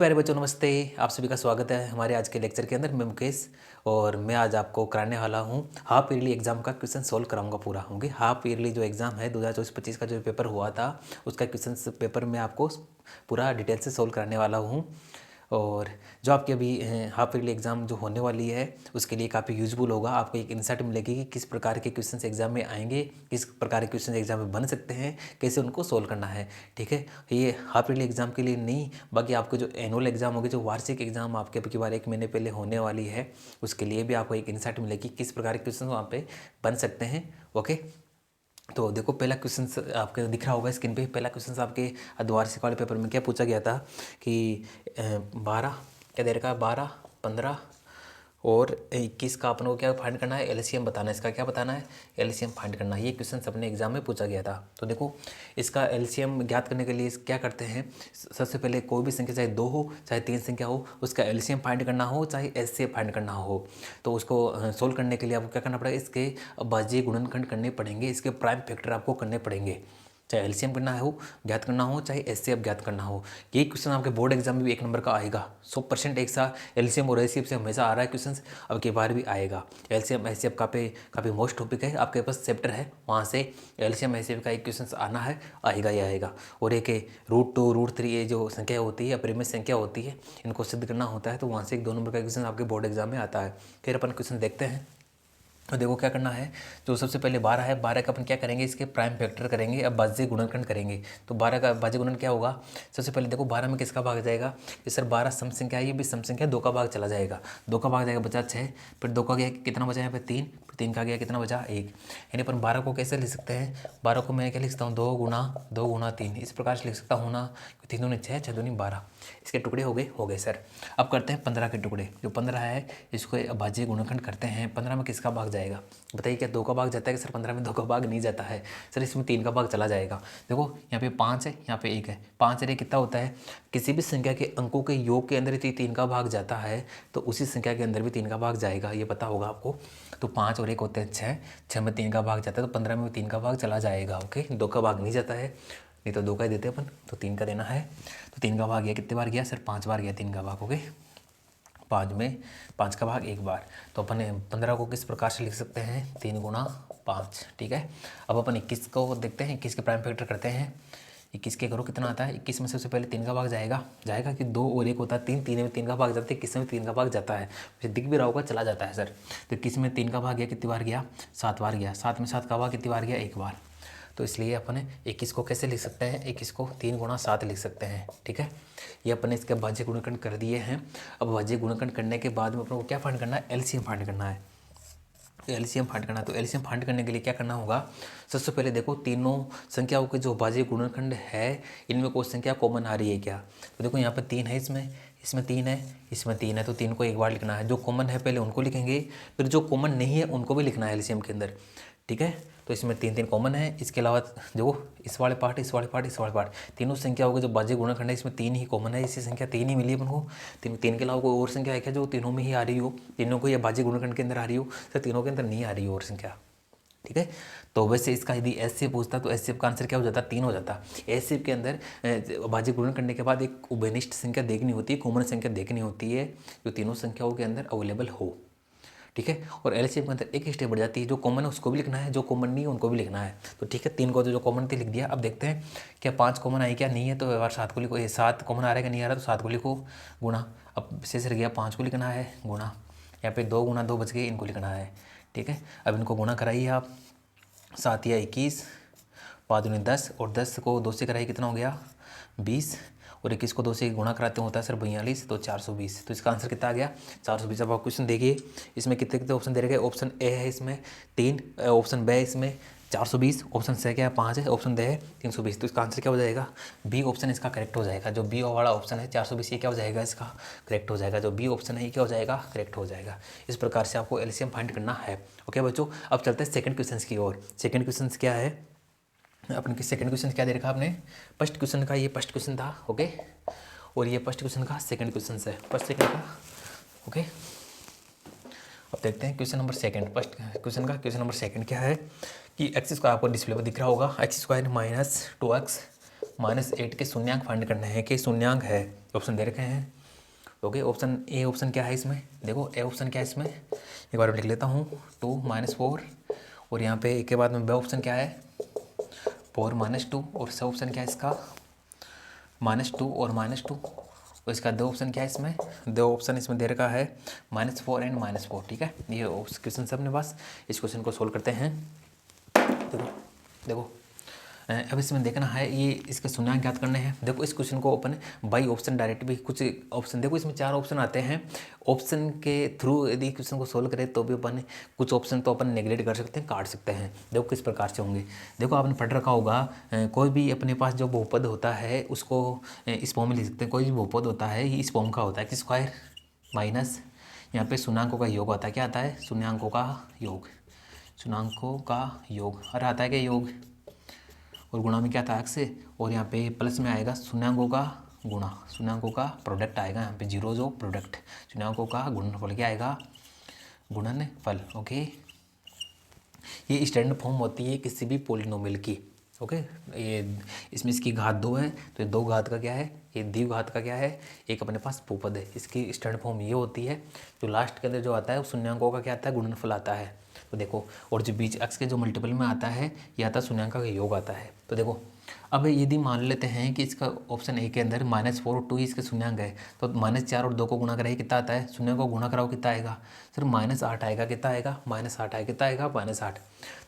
प्यारे बच्चों नमस्ते। आप सभी का स्वागत है हमारे आज के लेक्चर के अंदर। मैं मुकेश और मैं आज आपको कराने वाला हूँ हाफ ईयरली एग्जाम का क्वेश्चन सोल्व कराऊंगा पूरा होंगे। हाफ ईयरली जो एग्जाम है 2024-25 का जो पेपर हुआ था उसका क्वेश्चन पेपर मैं आपको पूरा डिटेल से सोल्व कराने वाला हूँ। और जो आपके अभी हाफ ईयरली एग्ज़ाम जो होने वाली है उसके लिए काफ़ी यूजफुल होगा। आपको एक इंसाइट मिलेगी कि किस प्रकार के क्वेश्चंस एग्जाम में आएंगे, किस प्रकार के क्वेश्चन एग्जाम में बन सकते हैं, कैसे उनको सोल्व करना है। ठीक है, ये हाफ ईयरली एग्जाम के लिए नहीं, बाकी आपको जो एनुअल एग्जाम होगी, जो वार्षिक एग्जाम आपके अब की बार 1 महीने पहले होने वाली है, उसके लिए भी आपको एक इंसाइट मिलेगी किस प्रकार के क्वेश्चन वहाँ पे बन सकते हैं। ओके, तो देखो पहला क्वेश्चन आपके दिख रहा होगा स्क्रीन पे। पहला क्वेश्चन आपके द्वार्षिक वाले पेपर में क्या पूछा गया था कि 12 क्या दे रखा है, 12, 15 और 21 का अपन को क्या फाइंड करना है, एलसीएम बताना है। इसका क्या बताना है, एलसीएम फाइंड करना है। ये क्वेश्चन अपने एग्जाम में पूछा गया था। तो देखो इसका एलसीएम ज्ञात करने के लिए क्या करते हैं, सबसे पहले कोई भी संख्या चाहे 2 हो चाहे 3 संख्या हो, उसका एलसीएम फाइंड करना हो चाहे एचसीएफ फाइंड करना हो, तो उसको सोल्व करने के लिए आपको क्या करना पड़ेगा, इसके भाज्य गुणनखंड करने पड़ेंगे, इसके प्राइम फैक्टर आपको करने पड़ेंगे। चाहे एलसीएम करना हो, ज्ञात करना हो, चाहे एचसीएफ ज्ञात करना हो। ये क्वेश्चन आपके बोर्ड एग्जाम में भी 1 नंबर का आएगा। 100% एक सा एलसीएम और एचसीएफ से हमेशा आ रहा है क्वेश्चन, अब की बार भी आएगा। एलसीएम एचसीएफ काफ़ी मोस्ट टॉपिक है, आपके पास चैप्टर है, वहाँ से एलसीएम एचसीएफ का एक क्वेश्चन आना है, आएगा ही आएगा। और एक √2 √3 ये जो संख्या होती है, अपरिमेय संख्या होती है, इनको सिद्ध करना होता है, तो वहाँ से 1 2 नंबर का क्वेश्चन आपके बोर्ड एग्जाम में आता है। फिर अपन क्वेश्चन देखते हैं। तो देखो क्या करना है, जो सबसे पहले 12 है, 12 का अपन क्या करेंगे, इसके प्राइम फैक्टर करेंगे, अब भाज्य गुणनखंड करेंगे। तो 12 का भाज्य गुणन क्या होगा, सबसे पहले देखो 12 में किसका भाग जाएगा, कि सर 12 सम संख्या है, ये भी सम संख्या, 2 का भाग चला जाएगा, 2 का भाग जाएगा बचा 6, फिर 2 का गया कितना बचा यहाँ पे 3, फिर 3 का गया कितना बचा 1। यानी अपन 12 को कैसे लिख सकते हैं, 12 को मैं क्या लिख सकता हूँ, 2 गुना 3, इस प्रकार से लिख सकता हूँ ना, 3 दूनी 6, 6 दूनी 12, इसके टुकड़े हो गए सर। अब करते हैं 15 के टुकड़े। जो 15 है इसको भाज्य गुणनखंड करते हैं। 15 में किसका भाग जाएगा, बताइए, क्या 2 का भाग जाता है कि सर 15 में 2 का भाग नहीं जाता है, सर इसमें 3 का भाग चला जाएगा। देखो यहाँ पे 5 है, यहाँ पे 1 है, 5 और 1 कितना होता है, किसी भी संख्या के अंकों के योग के अंदर यदि 3 का भाग जाता है तो उसी संख्या के अंदर भी 3 का भाग जाएगा, ये पता होगा आपको। तो 5 और 1 होते हैं 6, 6 में 3 का भाग जाता है, तो 15 में 3 का भाग चला जाएगा। ओके, 2 का भाग नहीं जाता है, नहीं तो 2 का ही देते अपन, तो 3 का देना है। तो 3 का भाग गया, कितने बार गया सर, 5 बार गया 3 का भाग। ओके, 5 में 5 का भाग 1 बार, तो अपन 15 को किस प्रकार से लिख सकते हैं, 3 गुना 5। ठीक है, अब अपन 21 को देखते हैं, 21 के प्राइम फैक्टर करते हैं। 21 के करो कितना आता है, 21 में सबसे पहले 3 का भाग जाएगा कि 2 और 1 होता है 3, 3 में 3 का भाग जाता है, 21 में 3 का भाग जाता है, फिर दिख भी रहा होगा चला जाता है सर। तो 21 में 3 का भाग गया, कितनी बार गया, 7 बार गया, 7 में 7 का भाग कितनी बार गया, 1 बार। तो इसलिए अपन 21 को कैसे लिख सकते हैं, 21 को 3 गुना 7 लिख सकते हैं। ठीक है, ये अपन इसके भाज्य गुणनखंड कर दिए हैं। अब भाज्य गुणनखंड करने के बाद में अपन को क्या फाइंड करना है, एलसीएम फाइंड करना है। एलसीएम फाइंड करना है, तो एलसीएम फाइंड करने के लिए क्या करना होगा, सबसे पहले देखो तीनों संख्याओं के जो भाज्य गुणनखंड है इनमें कोई संख्या कॉमन आ रही है क्या। तो देखो यहाँ पर 3 है, इसमें 3 है, इसमें 3 है, तो 3 को एक बार लिखना है। जो कॉमन है पहले उनको लिखेंगे, फिर जो कॉमन नहीं है उनको भी लिखना है एलसीएम के अंदर। ठीक है, तो इसमें 3 कॉमन है, इसके अलावा जो इस वाले पार्ट, इस वाले पार्ट, इस वाले पार्ट, तीनों संख्याओं के जो भाज्य गुणनखंड है इसमें 3 ही कॉमन है, इसी संख्या 3 ही मिली अपन को। 3 के अलावा कोई और संख्या है क्या जो तीनों में ही आ रही हो, तीनों को या भाज्य गुणनखंड के अंदर आ रही हो, सर तीनों के अंदर नहीं आ रही हो और संख्या। ठीक है, तो वैसे इसका यदि एचसीएफ पूछता तो एचसीएफ का आंसर क्या हो जाता, 3 हो जाता। एचसीएफ के अंदर भाज्य गुणन करने के बाद एक उभयनिष्ठ संख्या देखनी होती है, कॉमन संख्या देखनी होती है जो तीनों संख्याओं के अंदर अवेलेबल हो। ठीक है, और एलसीएम के अंदर एक स्टेप बढ़ जाती है, जो कॉमन है उसको भी लिखना है, जो कॉमन नहीं है उनको भी लिखना है। तो ठीक है, 3 को तो जो कॉमन थी लिख दिया। अब देखते हैं क्या 5 कॉमन आई क्या नहीं है, तो बार 7 को लिखो, 7 कॉमन आ रहा है कि नहीं आ रहा, तो 7 को लिखो गुणा। अब शेष रह गया 5 को लिखना है गुणा, यहाँ पे 2 गुना 2 बच गए, इनको लिखना है। ठीक है, अब इनको गुणा कराइए आप, 7 या 21, 5 दूनी 10, और 10 को 2 से कराइए कितना हो गया 20, और 21 को 2 से गुणा कराते होता है सर 42, तो 420। तो इसका आंसर कितना आ गया 420। अब आप क्वेश्चन देखिए, इसमें कितने कितने ऑप्शन दे रखे हैं। ऑप्शन ए है इसमें 3, ऑप्शन बी है इसमें 420, ऑप्शन सी क्या है 5 है, ऑप्शन डी है 320। तो इसका आंसर क्या हो जाएगा, बी ऑप्शन इसका करेक्ट हो जाएगा। जो बी वाला ऑप्शन है 420, ये क्या हो जाएगा इसका करेक्ट हो जाएगा। जो बी ऑप्शन है ये क्या हो जाएगा, करेक्ट हो जाएगा। इस प्रकार से आपको एलसीएम फाइंड करना है। ओके बच्चों, अब चलते हैं सेकंड क्वेश्चन की ओर। सेकंड क्वेश्चन क्या है, अपने की सेकंड क्वेश्चन क्या दे रखा आपने, फर्स्ट क्वेश्चन का ये फर्स्ट क्वेश्चन था। ओके, और ये फर्स्ट क्वेश्चन का सेकंड क्वेश्चन है, फर्स्ट सेकंड का। ओके, अब देखते हैं question number second. First question का क्वेश्चन नंबर सेकंड क्या है कि एक्स स्क्वायर आपको डिस्प्ले पर दिख रहा होगा, एक्स स्क्वायर -2x -8 के शून्यांक फाइंड करने हैं कि शून्यांक है, ऑप्शन दे रखे हैं। ओके, ऑप्शन ए ऑप्शन क्या है इसमें, देखो ए ऑप्शन क्या है इसमें, एक बार लिख लेता हूँ 2 -4, और यहाँ पे के बाद में बी ऑप्शन क्या है 4 -2, और सी ऑप्शन क्या है इसका -2 और -2, और इसका दो ऑप्शन क्या है इसमें, दो ऑप्शन इसमें दे रखा है -4 एंड -4। ठीक है, ये क्वेश्चन सब अपने पास, इस क्वेश्चन को सोल्व करते हैं। देखो देखो अब इसमें देखना है, ये इसके शून्यांक ज्ञात करने हैं। देखो इस क्वेश्चन को अपन बाई ऑप्शन डायरेक्ट भी कुछ ऑप्शन, देखो इसमें 4 ऑप्शन आते हैं, ऑप्शन के थ्रू यदि क्वेश्चन को सोल्व करें तो भी अपन कुछ ऑप्शन तो अपन नेगलेक्ट कर सकते हैं, काट सकते हैं। देखो किस प्रकार से होंगे, देखो आपने पढ़ रखा होगा कोई भी अपने पास जो बहुपद होता है उसको इस फॉर्म में लिख सकते हैं। कोई भी बहुपद होता है ये इस फॉर्म का होता है कि स्क्वायर माइनस यहाँ पे शून्यांकों का योग आता है, क्या आता है शून्यांकों का योग, शून्यांकों का योग, और आता है क्या योग, और गुणा में क्या था एक्स, और यहाँ पे प्लस में आएगा शून्यांकों का गुणा, शून्यांकों का प्रोडक्ट आएगा, यहाँ पे जीरो जो प्रोडक्ट, शून्यांकों का गुणनफल क्या आएगा गुणनफल। ओके, ये स्टैंडर्ड फॉर्म होती है किसी भी पॉलिनोमियल की। ओके, ये इसमें इसकी घात 2 है तो ये 2 घात का क्या है, ये द्विघात का क्या है, एक अपने पास बहुपद है। इसकी स्टैंडर्ड फॉर्म ये होती है, जो लास्ट के अंदर जो आता है वो शून्यांकों का क्या आता है गुणनफल आता है। तो देखो, और जो बीच अक्ष के जो मल्टीपल में आता है ये आता है शून्यांकों का योग आता है। तो देखो अब यदि मान लेते हैं कि इसका ऑप्शन ए के अंदर -4 और 2 ही इसके शून्यांक है, तो -4 और 2 को गुणा कराइए कितना आता है, शून्य को गुणा कराओ कितना आएगा सर -8 आएगा, कितना आएगा -8 आएगा, कितना आएगा -8।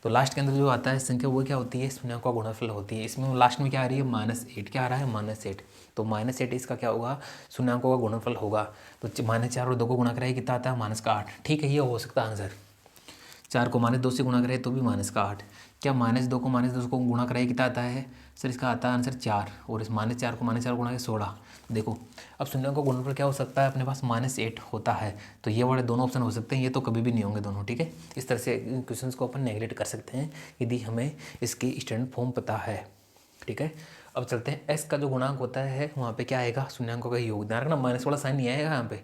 तो लास्ट के अंदर जो आता है संख्या वो क्या होती है शून्यांक का गुणनफल होती है। इसमें लास्ट में क्या आ रही है -8, क्या आ रहा है -8, तो -8 इसका क्या होगा शून्यांकों का गुणनफल होगा। तो -4 और 2 को गुणा कराइए कितना आता है -8। ठीक है, ये हो सकता है आंसर। 4 को -2 से गुणा करें तो भी -8, क्या -2 को -2 को गुणा कराइए कितना आता है सर, इसका आता है आंसर 4, और इस -4 को -4 गुणा के 16। देखो अब शून्य का गुणनफल क्या हो सकता है अपने पास -8 होता है, तो ये वाले दोनों ऑप्शन हो सकते हैं, ये तो कभी भी नहीं होंगे दोनों। ठीक है, इस तरह से क्वेश्चंस को अपन नेगलेक्ट कर सकते हैं यदि हमें इसकी स्टैंडर्ड फॉर्म पता है। ठीक है, अब चलते हैं एस का जो गुणांक होता है वहाँ पे क्या आएगा शून्यांकों का योग, ध्यान रखना माइनस वाला साइन नहीं आएगा यहाँ पे,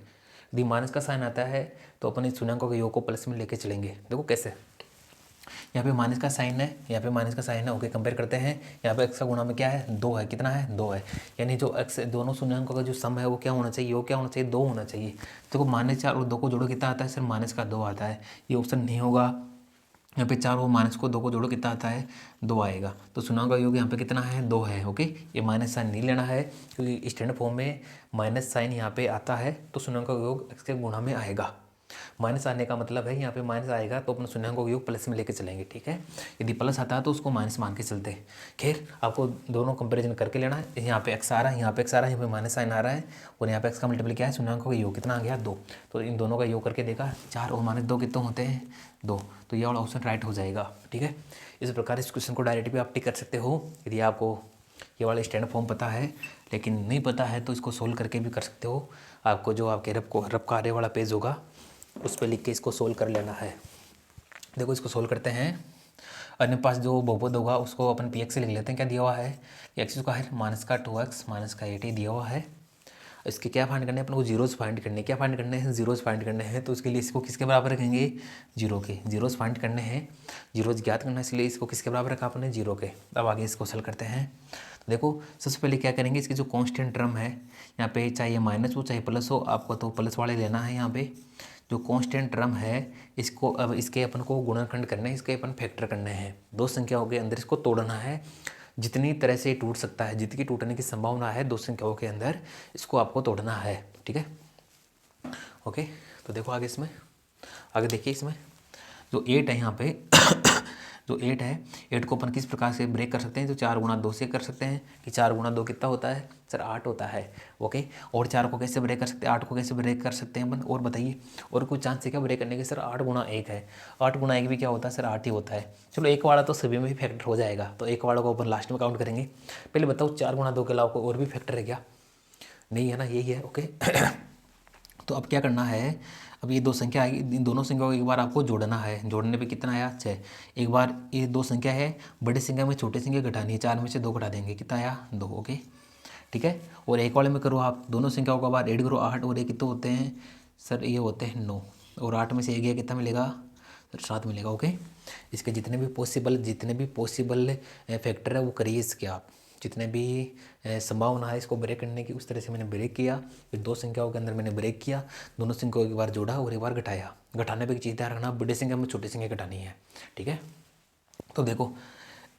यदि माइनस का साइन आता है तो अपन इस शून्यांकों के योग को प्लस में लेके चलेंगे। देखो कैसे, यहाँ पे माइनस का साइन है, यहाँ पे माइनस का साइन है। ओके, कंपेयर करते हैं, यहाँ पे एक्स का गुणा में क्या है 2 है, कितना है 2 है, यानी जो एक्स दोनों शून्यांकों का जो सम है वो क्या होना चाहिए, वो क्या होना चाहिए 2 होना चाहिए। देखो -4 और 2 को जोड़ो कितना आता है सर -2 आता है, ये ऑप्शन नहीं होगा। यहाँ पे 4 और -2 को जोड़ो कितना आता है 2 आएगा, तो शून्यांक का योग यहाँ पे कितना है 2 है। ओके, ये माइनस साइन नहीं लेना है क्योंकि स्टैंडर्ड फॉर्म में माइनस साइन यहाँ पे आता है तो शून्यांक का योग एक्स के गुणा में आएगा। माइनस आने का मतलब है यहाँ पे माइनस आएगा तो अपन शून्यांकों का योग प्लस में लेके चलेंगे। ठीक है, यदि प्लस आता है तो उसको माइनस मान के चलते हैं। खैर आपको दोनों कंपैरिजन करके लेना है, यहाँ पे एक्स आ रहा है, यहाँ पे एक्स आ रहा है, यहाँ पे माइनस साइन आ रहा है, और यहाँ पे एक्स का मल्टीपल क्या है शून्यांकों का योग कितना आ गया 2, तो इन दोनों का योग करके देखा 4 और -2 कितने होते हैं 2, तो ये वाला ऑप्शन राइट हो जाएगा। ठीक है, इस प्रकार इस क्वेश्चन को डायरेक्ट भी आप टिक कर सकते हो यदि आपको ये वाला स्टैंडर्ड फॉर्म पता है, लेकिन नहीं पता है तो इसको सोल्व करके भी कर सकते हो। आपको जो आपके रब का आरे वाला पेज होगा उस पर लिख के इसको सोल्व कर लेना है। देखो इसको सोल्व करते हैं, अपने पास जो बहुपद होगा उसको अपन पी एक्स से लिख लेते हैं। क्या दिया हुआ है एक्स का है -2x -8 दिया हुआ है। इसके क्या फाइंड करने हैं अपन को जीरोस फाइंड करने, क्या फाइंड करने हैं जीरोस फाइंड करने हैं, तो उसके लिए इसको किसके बराबर रखेंगे 0 के, जीरोस फाइंड करने हैं, जीरोस ज्ञात करना है, इसलिए इसको किसके बराबर रखा आपने 0 के। अब आगे इसको हल करते हैं। तो देखो सबसे पहले क्या करेंगे, इसकी जो कांस्टेंट टर्म है यहाँ पे चाहे माइनस हो चाहे प्लस हो, आपको तो प्लस वाले लेना है। यहाँ पे जो कांस्टेंट टर्म है इसको अब इसके अपन को गुणनखंड करना है, इसके अपन फैक्टर करने हैं, दो संख्याओं के अंदर इसको तोड़ना है। जितनी तरह से टूट सकता है, जितनी टूटने की संभावना है दो संख्याओं के अंदर, इसको आपको तोड़ना है। ठीक है, ओके, तो देखो आगे इसमें, आगे देखिए इसमें जो 8 है यहाँ पे जो 8 है, 8 को अपन किस प्रकार से ब्रेक कर सकते हैं, तो 4 गुणा 2 से कर सकते हैं कि 4 गुणा 2 कितना होता है सर 8 होता है। ओके, और 4 को कैसे ब्रेक कर सकते हैं, 8 को कैसे ब्रेक कर सकते हैं अपन, और बताइए, और कोई चांस है क्या ब्रेक करने के सर 8 गुणा 1 है, 8 गुणा 1 भी क्या होता है सर 8 ही होता है। चलो एक वाला तो सभी में भी फैक्टर हो जाएगा, तो एक वाला को अपन लास्ट में काउंट करेंगे। पहले बताओ 4 गुणा 2 के अलावा कोई और भी फैक्टर है क्या, नहीं है ना, यही है। ओके तो अब क्या करना है, अब ये दो संख्या आएगी, इन दोनों संख्याओं को एक बार आपको जोड़ना है। जोड़ने पे कितना आया 6, एक बार ये दो संख्या है, बड़ी संख्या में छोटी संख्या घटानी है, 4 में से 2 घटा देंगे, कितना आया 2। ओके ठीक है, और एक वाले में करो आप दोनों संख्याओं का बार ऐड करो, 8 और 1 कितने होते हैं सर, ये होते हैं 9, और 8 में से 1 गया कितना मिलेगा सर 7 मिलेगा। ओके, इसके जितने भी पॉसिबल फैक्टर है वो करिए इसके आप। जितने भी संभावना है इसको ब्रेक करने की, उस तरह से मैंने ब्रेक किया। फिर दो संख्याओं के अंदर मैंने ब्रेक किया, दोनों संख्याओं को एक बार जोड़ा और एक बार घटाया। घटाने पर एक चीज़ ध्यान रखना, बड़ी संख्या में छोटी संख्या घटानी है, ठीक है। तो देखो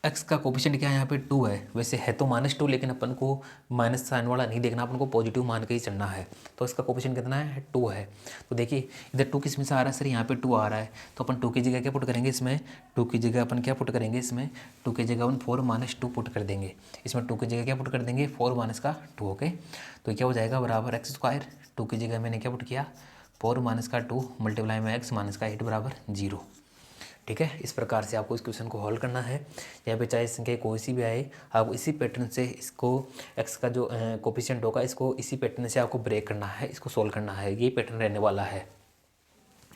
x का कोफिशिएंट क्या है, यहाँ पे 2 है। वैसे है तो -2, लेकिन अपन को माइनस साइन वाला नहीं देखना, अपन को पॉजिटिव मान के ही चलना है। तो इसका कोफिशिएंट कितना है, 2 है। तो देखिए इधर 2 किस में से आ रहा है सर, यहाँ पे 2 आ रहा है। तो अपन 2 की जगह क्या पुट करेंगे, इसमें 2 की जगह अपन क्या पुट करेंगे, इसमें 2 की जगह अपन 4 - 2 पुट कर देंगे। इसमें 2 की जगह क्या पुट कर देंगे, 4 - 2। ओके, तो क्या हो जाएगा बराबर x²। 2 की जगह मैंने क्या पुट किया, 4 - 2 मल्टीप्लाई में x - 8 बराबर 0। ठीक है, इस प्रकार से आपको इस क्वेश्चन को हल करना है। यहाँ पे चाहे संख्या कोई सी भी आए, आपको इसी पैटर्न से इसको x का जो कोफिशिएंट होगा इसको इसी पैटर्न से आपको ब्रेक करना है, इसको सोल्व करना है। ये पैटर्न रहने वाला है।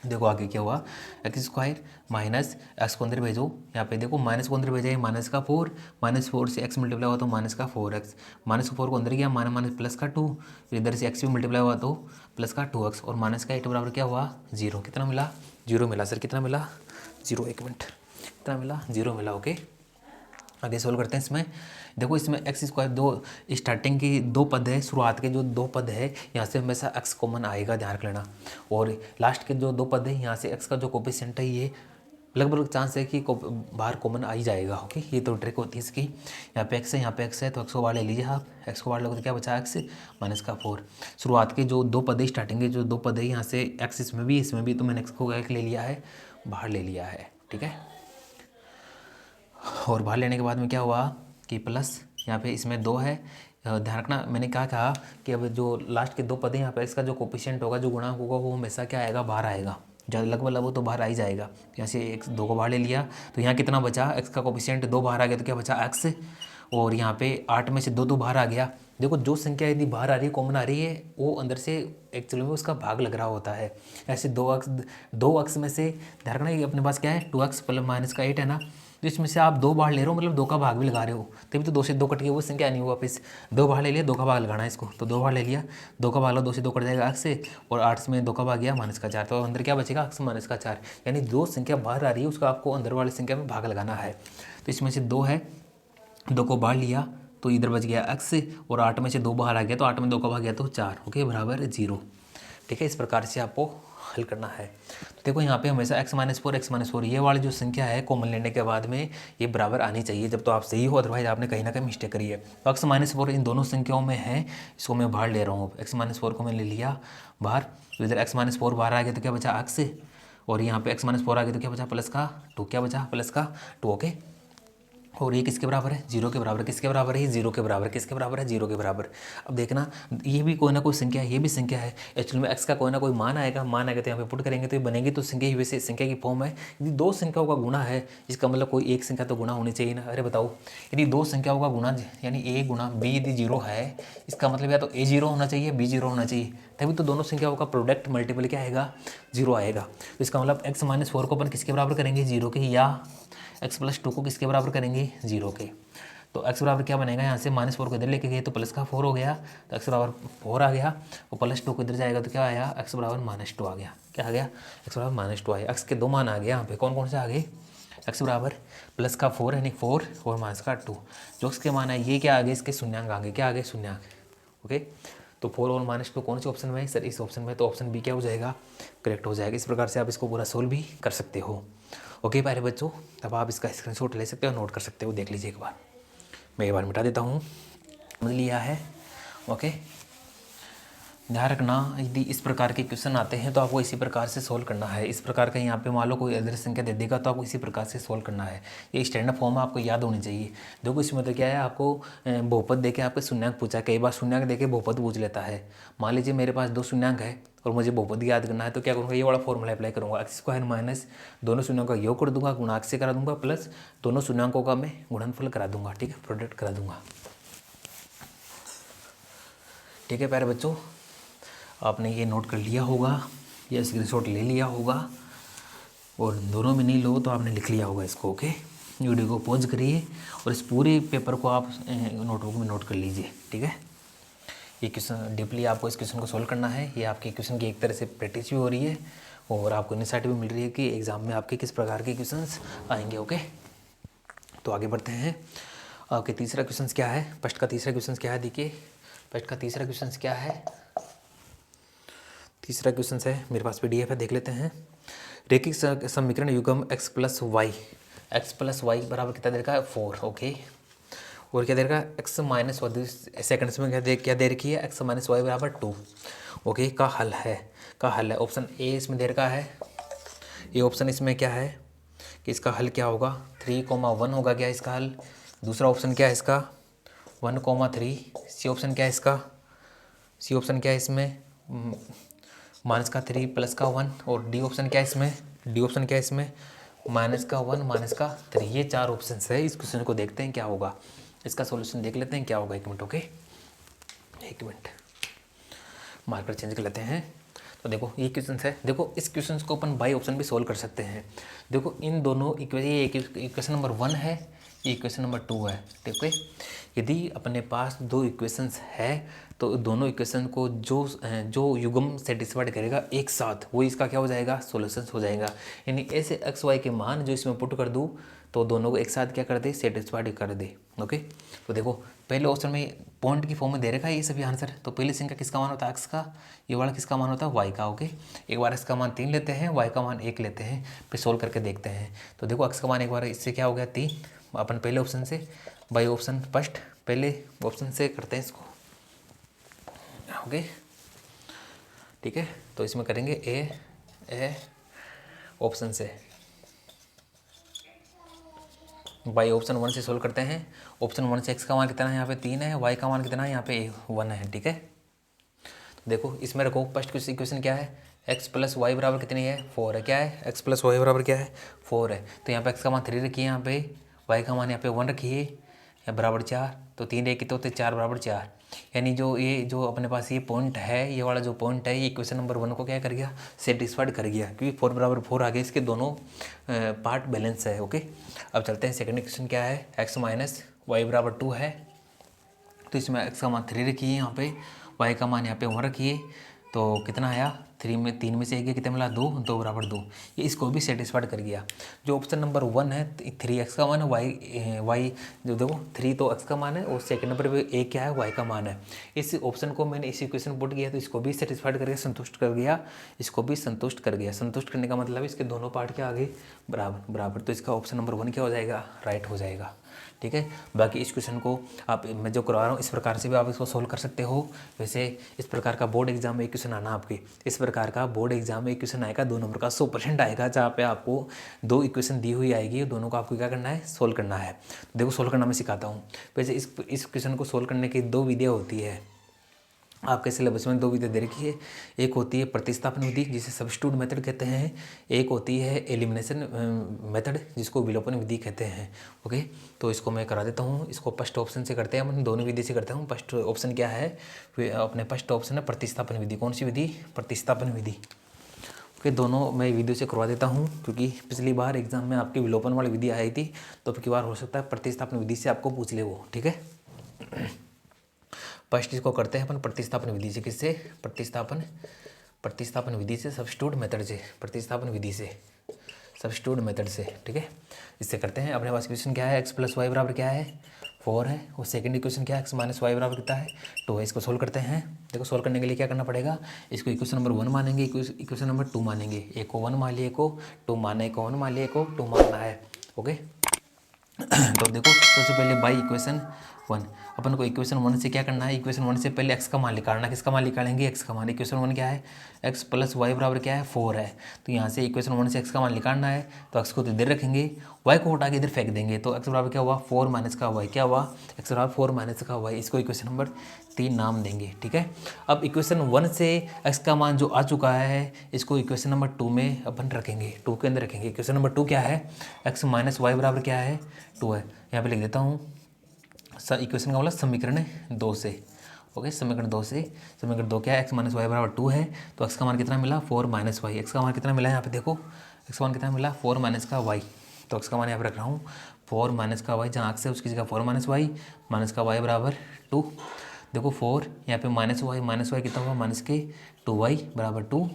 देखो आगे क्या हुआ, x² माइनस x को अंदर भेजो। यहाँ पे देखो माइनस को अंदर भेजा है, -4, -4 से x मल्टीप्लाई हुआ तो -4x, -4 को अंदर गया, माइनस प्लस का 2, फिर इधर से x भी मल्टीप्लाई हुआ तो प्लस का 2x, और -8 बराबर क्या हुआ, 0। कितना मिला, 0 मिला सर। कितना मिला, 0। 1 मिनट, कितना मिला, 0 मिला। ओके, आगे सोल्व करते हैं। इसमें देखो, इसमें x², दो स्टार्टिंग की दो पद है, शुरुआत के जो दो पद है यहाँ से हमेशा x कॉमन आएगा, ध्यान रख लेना। और लास्ट के जो दो पद है यहाँ से x का जो कोफिशिएंट है ये लगभग चांस है कि बाहर कॉमन आ ही जाएगा। ओके, ये तो ट्रिक होती है इसकी। यहाँ पे x है, यहाँ पे x है, तो x को बाहर ले लीजिए आप। x को बाहर लोगे तो क्या बचा, x -4। शुरुआत के जो दो पद है, स्टार्टिंग के जो दो पद है यहाँ से x इसमें भी, तो मैंने x को ले लिया है, बाहर ले लिया है। ठीक है, और बाहर लेने के बाद में क्या हुआ कि प्लस यहाँ पे इसमें 2 है। ध्यान रखना, मैंने क्या कहा कि अब जो लास्ट के दो पद हैं यहाँ पे इसका जो कोफिशिएंट होगा, जो गुणांक होगा, वो हमेशा क्या आएगा, बाहर आएगा। जब लगभग वो तो बाहर आ ही जाएगा। यहाँ से x 2 को बाहर ले लिया तो यहाँ कितना बचा, x का कोफिशिएंट 2 बाहर आ गया तो क्या बचा, x। और यहाँ पे 8 में से 2 बाहर आ गया। देखो जो संख्या यदि बाहर आ रही है, कॉमन आ रही है, वो अंदर से एक्चुअली में उसका भाग लग रहा होता है। ऐसे 2x में से ध्यान रखना, ये अपने पास क्या है, 2x प्लस -8 है ना, तो इसमें से आप 2 बाहर ले रहे हो, मतलब 2 का भाग भी लगा रहे हो, तभी तो 2 से 2 कट के वो संख्या नहीं हुआ। वापस 2 बाहर ले लिया, 2 का भाग लगाना है इसको, तो 2 बाहर ले लिया, 2 का भाग लो, 2 से 2 कट जाएगा x से, और 8 में 2 का भाग गया -4, तो अंदर क्या बचेगा, x -4। यानी जो संख्या बाहर आ रही है उसका आपको अंदर वाली संख्या में भाग लगाना है। तो इसमें से 2 है, 2 को बाहर लिया तो इधर बच गया x, और 8 में से 2 बाहर आ गया तो 8 में 2 का भाग गया तो 4। ओके, बराबर 0। ठीक है, इस प्रकार से आपको हल करना है। तो देखो यहाँ पे हमेशा x -4 ये वाली जो संख्या है कॉमन लेने के बाद में ये बराबर आनी चाहिए, जब तो आप सही हो, अदरवाइज आपने कहीं ना कहीं मिस्टेक करी है। तो x -4 इन दोनों संख्याओं में है, इसको मैं बाहर ले रहा हूँ। x -4 को मैं ले लिया बाहर, तो इधर x -4 बाहर आ गया तो क्या बचा, x, और यहाँ पे x -4 आ गया तो क्या बचा, प्लस का 2। क्या बचा, प्लस का 2। ओके, और ये किसके बराबर है, 0 के बराबर। किसके बराबर है, 0 के बराबर। किसके बराबर है, 0 के बराबर। अब देखना, ये भी कोई ना कोई संख्या है, ये भी संख्या है। एक्चुअली में x का कोई ना कोई मान आएगा तो यहाँ पे पुट करेंगे तो ये बनेगी तो संख्या ही वैसे संख्या की फॉर्म है। यदि दो संख्याओं का गुणा है, इसका मतलब कोई एक संख्या तो गुणा होनी चाहिए ना। अरे बताओ, यदि दो संख्याओं का गुणा यानी a गुणा b यदि 0 है, इसका मतलब या तो a 0 होना चाहिए, b 0 होना चाहिए, तभी तो दोनों संख्याओं का प्रोडक्ट मल्टीपल क्या आएगा, 0 आएगा। तो इसका मतलब x -4 को अपन किसके बराबर करेंगे, 0 के, या x + 2 को किसके बराबर करेंगे, 0 के। तो x बराबर क्या बनेगा, यहाँ से -4 को इधर लेके गए तो प्लस का 4 हो गया, तो x बराबर 4 आ गया, और +2 को इधर जाएगा तो क्या आया, x बराबर -2 आ गया। क्या आ गया, x बराबर -2 आया। x के 2 मान आ गए यहाँ पे, कौन कौन से आ गए, x बराबर प्लस का 4 यानी 4 और -2। जो x के मान है ये क्या आ गए, इसके शून्यांक आ गए। क्या आ गए, शून्यांक। ओके, तो 4 और -2 कौन से ऑप्शन में है सर, इस ऑप्शन में। तो ऑप्शन बी क्या हो जाएगा, करेक्ट हो जाएगा। इस प्रकार से आप इसको पूरा सोल्व भी कर सकते हो। ओके प्यारे बच्चों, तब आप इसका स्क्रीनशॉट ले सकते हो, नोट कर सकते हो, देख लीजिए एक बार। मैं एक बार मिटा देता हूँ, समझ लिया है। ओके, ध्यान रखना, यदि इस प्रकार के क्वेश्चन आते हैं तो आपको इसी प्रकार से सोल्व करना है। इस प्रकार का यहाँ पे मान लो कोई अदर संख्या दे देगा तो आपको इसी प्रकार से सोल्व करना है। ये स्टैंडर्ड फॉर्म आपको याद होनी चाहिए। देखो इसमें मतलब क्या है, आपको बहुपद देके आपके शून्यांक पूछा, कई बार शून्यांक देके बहुपद पूछ लेता है। मान लीजिए मेरे पास 2 शून्यांक है और मुझे बहुपद याद करना है, तो क्या करूँगा, ये वाला फॉर्मूला अप्लाई करूँगा। x² माइनस दोनों शून्यांकों का योग कर दूंगा, गुणांक से करा दूंगा, प्लस दोनों शून्यांकों का मैं गुणनफल करा दूंगा। ठीक है, प्रोडक्ट करा दूंगा। ठीक है प्यारे बच्चों, आपने ये नोट कर लिया होगा, या स्क्रीनशॉट ले लिया होगा, और दोनों में नहीं लो तो आपने लिख लिया होगा इसको। ओके, वीडियो को पॉज करिए और इस पूरे पेपर को आप नोटबुक में नोट कर लीजिए। ठीक है, ये क्वेश्चन डीपली आपको इस क्वेश्चन को सोल्व करना है। ये आपके क्वेश्चन की एक तरह से प्रैक्टिस भी हो रही है और आपको इनसाइट भी मिल रही है कि एग्ज़ाम में आपके किस प्रकार के क्वेश्चन आएंगे। ओके, तो आगे बढ़ते हैं। ओके, तीसरा क्वेश्चन क्या है? फर्स्ट का तीसरा क्वेश्चन क्या है? देखिए फर्स्ट का तीसरा क्वेश्चन क्या है? तीसरा क्वेश्चन है, मेरे पास PDF है, देख लेते हैं। रेखिक समीकरण युग्म x प्लस वाई बराबर कितना दे रखा है? 4। ओके, और क्या दे रखा है? x माइनस वाई, सेकंड्स में क्या दे रखी है? x माइनस वाई बराबर 2। ओके, का हल है ऑप्शन ए इसमें दे रखा है। ये ऑप्शन इसमें क्या है कि इसका हल क्या होगा? 3,1 होगा क्या इसका हल? दूसरा ऑप्शन क्या है इसका? 1,3। सी ऑप्शन क्या है इसका? सी ऑप्शन क्या है इसमें? माइनस का 3 प्लस का 1। और डी ऑप्शन क्या है इसमें? डी ऑप्शन क्या है इसमें? माइनस का 1 माइनस का 3। ये 4 ऑप्शन है। इस क्वेश्चन को देखते हैं क्या होगा, इसका सॉल्यूशन देख लेते हैं क्या होगा। 1 minute. Okay, 1 minute, marker change कर लेते हैं। तो देखो ये क्वेश्चन है। देखो इस क्वेश्चन को अपन बाई ऑप्शन भी सोल्व कर सकते हैं। देखो इन दोनों इक्वेशन नंबर 1 है, ये इक्वेशन नंबर 2 है। ठीक है, यदि अपने पास 2 इक्वेशंस है तो दोनों इक्वेशन को जो युग्म सेटिस्फाइड करेगा एक साथ, वो इसका क्या हो जाएगा? सॉल्यूशन हो जाएगा। यानी ऐसे एक्स वाई के मान जो इसमें पुट कर दूँ तो दोनों को एक साथ क्या कर दे? सेटिस्फाइड कर दे। ओके, तो देखो पहले ऑप्शन में पॉइंट की फॉर्म में दे रखा है ये सभी आंसर। तो पहली संख्या किसका मान होता है? एक्स का। ये वाला किसका मान होता है? वाई का। ओके, एक बार एक्स का मान 3 लेते हैं, वाई का मान 1 लेते हैं, फिर सोल्व करके देखते हैं। तो देखो एक्स का मान एक बार इससे क्या हो गया? 3। अपन पहले ऑप्शन से बाई ऑप्शन फर्स्ट पहले ऑप्शन से करते हैं इसको। ओके, ठीक है, तो इसमें करेंगे ए ऑप्शन से बाई ऑप्शन 1 से सोल्व करते हैं। ऑप्शन 1 से एक्स का मान कितना है? यहाँ पे 3 है। वाई का मान कितना है? यहाँ पे 1 है। ठीक है, तो देखो इसमें रखो फर्स्ट इक्वेशन क्या है? एक्स प्लस वाई बराबर कितनी है? 4 है। क्या है? एक्स प्लस वाई बराबर क्या है? 4 है। तो यहाँ पे एक्स का मान 3 रखिए, यहाँ पे वाई का मान यहाँ पे 1 रखिए, या बराबर 4। तो 3 एक तो 4 बराबर 4। यानी जो अपने पास ये पॉइंट है, ये वाला जो पॉइंट है, ये इक्वेशन नंबर 1 को क्या कर गया? सेटिस्फाइड कर गया, क्योंकि 4 बराबर 4 आ गया। इसके दोनों पार्ट बैलेंस है। ओके, अब चलते हैं सेकंड इक्वेशन क्या है? एक्स माइनस वाई बराबर 2 है। तो इसमें एक्स का मान 3 रखिए, यहाँ पे वाई का मान यहाँ पे 1 रखिए। तो कितना आया? 3 में से एक कितना मिला? 2 बराबर 2। ये इसको भी सेटिस्फाइड कर गया। जो ऑप्शन नंबर 1 है 3 एक्स का मान है, वाई जो देखो 3 तो एक्स का मान है, और सेकंड नंबर पे एक क्या है? वाई का मान है। इस ऑप्शन को मैंने इस इक्वेशन पुट किया तो इसको भी सेटिस्फाइड कर गया, संतुष्ट कर गया, इसको भी संतुष्ट कर गया। संतुष्ट करने का मतलब इसके दोनों पार्ट क्या आ गए? बराबर। तो इसका ऑप्शन नंबर 1 क्या हो जाएगा? राइट हो जाएगा। ठीक है, बाकी इस क्वेश्चन को मैं जो करवा रहा हूँ इस प्रकार से भी आप इसको सोल्व कर सकते हो। वैसे इस प्रकार का बोर्ड एग्जाम में एक क्वेश्चन आना आपके, इस प्रकार का बोर्ड एग्जाम में एक क्वेश्चन आएगा 2 नंबर का 100% आएगा, जहाँ पे आपको 2 इक्वेशन दी हुई आएगी, दोनों को आपको क्या करना है? सोल्व करना है। देखो सोल्व करना मैं सिखाता हूँ। वैसे इस क्वेश्चन को सोल्व करने की 2 विधियाँ होती है। आपके सिलेबस में 2 विधि दे रखी है। एक होती है प्रतिस्थापन विधि, जिसे सब्स्टिट्यूट मेथड कहते हैं। एक होती है एलिमिनेशन मेथड, जिसको विलोपन विधि कहते हैं। ओके, तो इसको मैं करा देता हूँ। इसको फर्स्ट ऑप्शन से करते हैं, मैं दोनों विधि से करता हूँ। फर्स्ट ऑप्शन क्या है? अपने फर्स्ट ऑप्शन है प्रतिस्थापन विधि। कौन सी विधि? प्रतिस्थापन विधि। ओके, दोनों मैं वीडियो से करवा देता हूँ, क्योंकि पिछली बार एग्जाम में आपकी विलोपन वाली विधि आई थी, तो अब की बार हो सकता है प्रतिस्थापन विधि से आपको पूछ ले वो। ठीक है, फर्स्ट इसको करते हैं अपन प्रतिस्थापन विधि से। किससे? प्रतिस्थापन विधि से, सब्स्टिट्यूट मेथड से, प्रतिस्थापन विधि से, सब्स्टिट्यूट मेथड से। ठीक है, इससे करते हैं। अपने पास इक्वेशन क्या है? एक्स प्लस वाई बराबर क्या है? 4 है। और सेकंड इक्वेशन क्या है? एक्स माइनस वाई बराबर कितना है? 2 है। इसको सोल्व करते हैं। देखो सोल्व करने के लिए क्या करना पड़ेगा? इसको इक्वेशन नंबर 1 मानेंगे, इक्वेशन नंबर 2 मानेंगे। एक को 1 मान लिए, एक को 2 माना, एक को 1 मान लिए, एक को 2 मानना है। ओके, तो देखो सबसे पहले बाई इक्वेशन 1 अपन को इक्वेशन 1 से क्या करना है? इक्वेशन 1 से पहले एक्स का मान निकालना। किसका मान निकालेंगे? एक्स का मान। इक्वेशन 1 क्या है? एक्स प्लस वाई बराबर क्या है? 4 है। तो यहाँ से इक्वेशन 1 से एक्स का मान निकालना है, तो एक्स को तो इधर रखेंगे, वाई को हटा के इधर फेंक देंगे। तो एक्स बराबर क्या हुआ? 4 माइनस का वाई। क्या हुआ? एक्स बराबर 4 माइनस का वाई। इसको इक्वेशन नंबर 3 नाम देंगे। ठीक है, अब इक्वेशन 1 से एक्स का मान जो आ चुका है, इसको इक्वेशन नंबर 2 में अपन रखेंगे, 2 के अंदर रखेंगे। इक्वेशन नंबर 2 क्या है? एक्स माइनस वाई बराबर क्या है? 2 है। यहाँ पे लिख देता हूँ इक्वेशन का मतलब समीकरण 2 से। ओके, समीकरण 2 से, समीकरण 2 क्या है? एक्स माइनस वाई बराबर 2 है। तो एक्स का मान कितना मिला? 4 माइनस वाई। एक्स का मान कितना मिला? यहाँ पे देखो एक्स का मान कितना मिला? 4 माइनस का वाई। तो एक्स का मान यहाँ पे रख रहा हूँ 4 माइनस का वाई, जहाँ एक्स है उसकी जगह 4 माइनस का वाई बराबर 2। देखो 4 यहाँ पे माइनस वाई कितना हुआ? माइनस के 2y बराबर 2।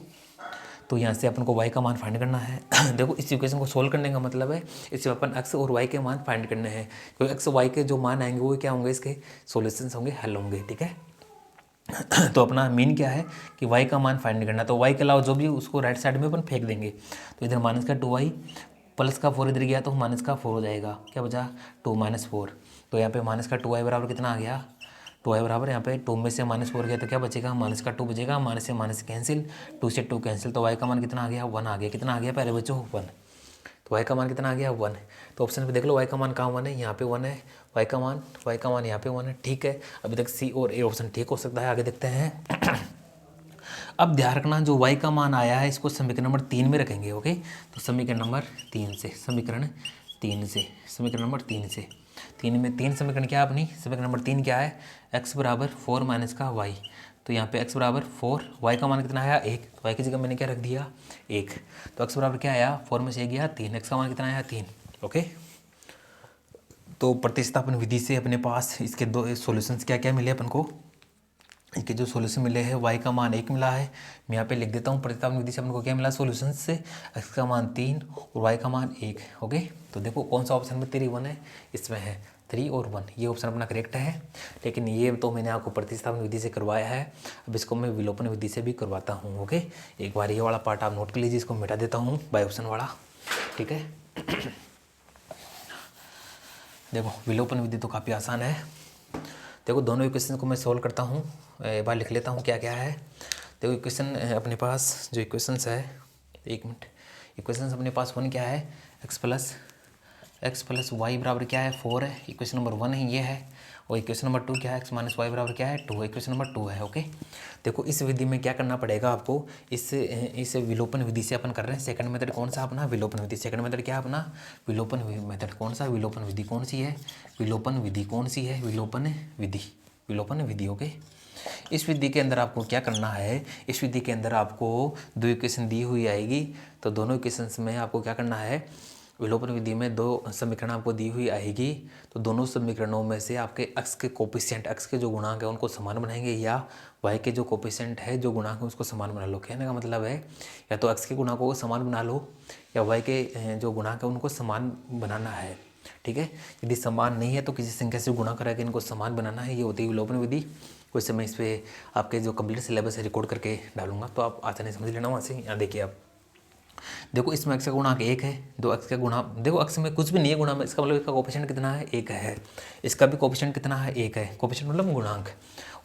तो यहाँ से अपन को y का मान फाइंड करना है। देखो इस इक्वेशन को सोल्व करने का मतलब है इसमें अपन x और y के मान फाइंड करने हैं, क्योंकि x y के जो मान आएंगे वो क्या होंगे, इसके सॉल्यूशंस होंगे, हल होंगे। ठीक है, तो अपना मीन क्या है कि y का मान फाइंड करना, तो y के अलावा जो भी उसको राइट साइड में अपन फेंक देंगे। तो इधर माइनस का 2y प्लस का 4 इधर गया तो माइनस का 4 हो जाएगा, क्या बचा 2 माइनस 4। तो यहाँ पे माइनस का 2y बराबर कितना आ गया, 2y बराबर यहाँ पे 2 में से माइनस 4 गया तो क्या बचेगा, माइनस का 2 बचेगा, माइनस से माइनस कैंसिल, 2 से 2 कैंसिल, तो y का मान कितना आ गया 1 आ गया। कितना आ गया पहले बच्चों 1, तो y का मान कितना आ गया 1। तो ऑप्शन पे देख लो y का मान कहाँ 1 है, यहाँ पे 1 है, y का मान यहाँ पे 1 है। ठीक है, अभी तक सी और ए ऑप्शन ठीक हो सकता है, आगे देखते हैं। अब ध्यान रखना जो y का मान आया है इसको समीकरण नंबर 3 में रखेंगे। ओके, तो समीकरण नंबर 3 से, समीकरण 3 में 3 समीकरण क्या है अपनी, समीकरण नंबर 3 क्या है, x बराबर 4 माइनस का y। तो यहाँ पे x बराबर 4, y का मान कितना आया 1, तो y की जगह मैंने क्या रख दिया 1। तो x बराबर क्या आया 4 में से 1 गया 3, x का मान कितना आया 3। ओके, तो प्रतिस्थापन विधि से अपने पास इसके दो सॉल्यूशंस क्या क्या मिले अपन को, इनके जो सॉल्यूशन मिले हैं y का मान 1 मिला है, मैं यहाँ पे लिख देता हूँ। प्रतिस्थापन विधि से अपन को क्या मिला सॉल्यूशन से, x का मान 3 और y का मान 1। ओके, तो देखो कौन सा ऑप्शन में 3 1 है, इसमें है 3 और 1, ये ऑप्शन अपना करेक्ट है। लेकिन ये तो मैंने आपको प्रतिस्थापन विधि से करवाया है, अब इसको मैं विलोपन विधि से भी करवाता हूँ। ओके, एक बार ये वाला पार्ट आप नोट कर लीजिए, इसको मिटा देता हूँ बाय ऑप्शन वाला। ठीक है, देखो विलोपन विधि तो काफ़ी आसान है। देखो दोनों इक्वेशन को मैं सोल्व करता हूँ, एक बार लिख लेता हूँ क्या क्या है। देखो इक्वेशन अपने पास जो इक्वेशंस है, एक मिनट, इक्वेशंस अपने पास 1 क्या है, x प्लस वाई बराबर क्या है 4 है, इक्वेशन नंबर 1 है ये है। और इक्वेशन नंबर 2 क्या है, x माइनस वाई बराबर क्या है 2 है, इक्वेशन नंबर 2 है। ओके, देखो इस विधि में क्या करना पड़ेगा आपको, इस विलोपन विधि से अपन कर रहे हैं। सेकंड मेथड कौन सा अपना, विलोपन विधि। सेकंड मेथड क्या अपना, विलोपन मेथड। कौन सा, विलोपन विधि। कौन सी है, विलोपन विधि। कौन सी है, विलोपन विधि, विलोपन विधि। ओके, इस विधि के अंदर आपको क्या करना है, इस विधि के अंदर आपको दो इक्वेशन दी हुई आएगी, तो दोनों इक्वेशंस में आपको क्या करना है, विलोपन विधि में दो समीकरण आपको दी हुई आएगी, तो दोनों समीकरणों में से आपके x के कोफिशिएंट, x के जो गुणांक है उनको समान बनाएंगे, या y के जो कोफिशिएंट है जो गुणांक है उसको समान बना लो। कहने का मतलब है या तो x के गुणांकों को समान बना लो, या y के जो गुणांक है उनको समान बनाना है। ठीक है, यदि समान नहीं है तो किसी संख्या से गुणा करा के इनको समान बनाना है, ये होती है विलोपन विधि। कुछ समय इस पर आपके जो कंप्लीट सिलेबस है रिकॉर्ड करके डालूंगा, तो आप आसानी समझ लेना वहाँ से। यहाँ देखिए आप, देखो इसमें x का गुणांक 1 है, दो x का गुणा, देखो x में कुछ भी नहीं है गुणा में, इसका मतलब इसका कोफिशिएंट कितना है 1 है, इसका भी कोफिशिएंट कितना है 1 है, कोफिशिएंट मतलब गुणांक।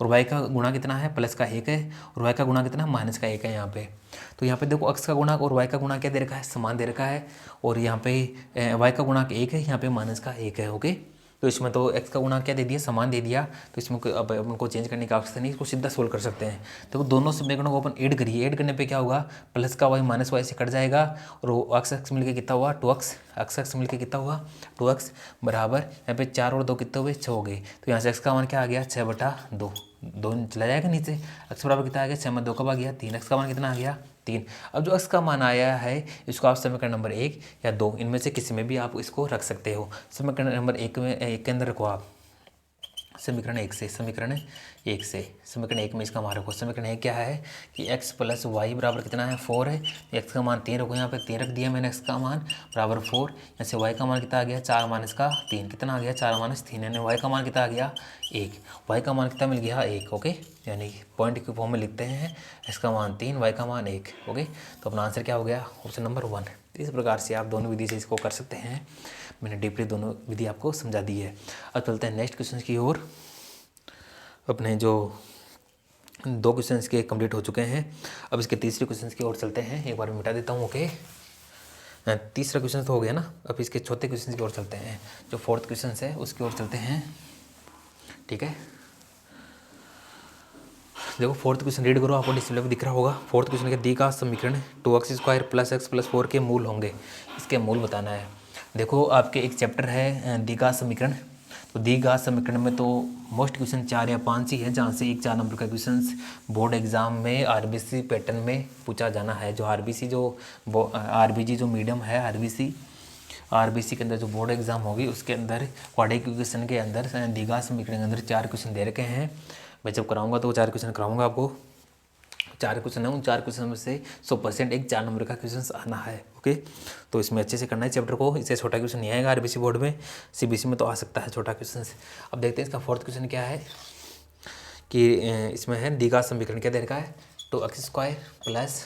और y का गुणा कितना है प्लस का 1 है, और y का गुणा कितना माइनस का 1 है यहाँ पे। तो यहाँ पे देखो x का गुणांक और y का गुणा क्या दे रखा है, समान दे रखा है, और यहाँ पे y का गुणांक 1 है, यहाँ पे माइनस का 1 है। ओके, तो इसमें तो x का गुणा क्या दे दिया, समान दे दिया, तो इसमें अब उनको चेंज करने की आवश्यकता नहीं, इसको सीधा सोल्व कर सकते हैं। तो दोनों समीकरणों को अपन ऐड करिए, ऐड करने पे क्या होगा, प्लस का y माइनस वाई से कट जाएगा, और x मिलके कितना हुआ 2x, x मिलके कितना हुआ 2x बराबर, यहाँ पे 4 और 2 कितने हुए 6 हो गए। तो यहाँ से x का मान क्या आ गया 6/2, 2 चला जाएगा नीचे, x बराबर कितना आ गया 6 में 2 कब आ गया 3, x का मान कितना आ गया 3। अब जो x का मान आया है इसको आप समीकरण नंबर 1 या 2 इनमें से किसी में भी आप इसको रख सकते हो। समीकरण नंबर 1 में, 1 के अंदर रखो आप समीकरण 1 से, समीकरण 1 में इसका मान रखो। समीकरण 1 क्या है कि x प्लस वाई बराबर कितना है 4 है, x का मान 3 रखो, यहाँ पे 3 रख दिया मैंने, x का मान बराबर 4, यहाँ से y का मान कितना आ गया 4 माइनस का 3, कितना आ गया 4 माइनस 3, यानी y का मान कितना आ गया 1, y का मान कितना मिल गया 1। ओके, यानी पॉइंट के फॉर्म में लिखते हैं, x का मान 3, y का मान 1। ओके, तो अपना आंसर क्या हो गया, ऑप्शन नंबर 1। इस प्रकार से आप दोनों विधि से इसको कर सकते हैं। मैंने डीपली दोनों विधि आपको समझा दी है। अब चलते हैं नेक्स्ट क्वेश्चन की ओर। अपने जो 2 क्वेश्चंस के कंप्लीट हो चुके हैं, अब इसके तीसरे क्वेश्चंस की ओर चलते हैं। एक बार मिटा देता हूँ। ओके, तीसरा क्वेश्चन तो हो गया ना, अब इसके चौथे क्वेश्चन की ओर चलते हैं, जो 4th क्वेश्चन है उसकी ओर चलते हैं। ठीक है, देखो 4th क्वेश्चन रीड करो, आपको डिस्प्ले पे दिख रहा होगा। 4th क्वेश्चन के दी का समीकरण 2x² प्लस x प्लस 4 के मूल होंगे, इसके मूल बताना है। देखो आपके एक चैप्टर है दी का समीकरण, तो दी का समीकरण में तो मोस्ट क्वेश्चन 4 या 5 ही है, जहाँ से एक 4 नंबर का क्वेश्चन बोर्ड एग्जाम में आरबीसी पैटर्न में पूछा जाना है। जो आरबीसी जो मीडियम है आरबीसी के अंदर जो बोर्ड एग्जाम होगी उसके अंदर क्वाड्रेटिक क्वेश्चन के अंदर दीघा समीकरण के अंदर 4 क्वेश्चन दे रखे हैं। मैं जब कराऊंगा तो 4 क्वेश्चन कराऊंगा आपको, 4 क्वेश्चन है, उन 4 क्वेश्चन में से 100% एक 4 नंबर का क्वेश्चन आना है। ओके, तो इसमें अच्छे से करना है चैप्टर को, इससे छोटा क्वेश्चन नहीं आएगा आरबीसी बोर्ड में, सीबीएसई में तो आ सकता है छोटा क्वेश्चन। अब देखते हैं इसका फोर्थ क्वेश्चन क्या है कि इसमें है डी का समीकरण क्या दे रखा है, 2x² प्लस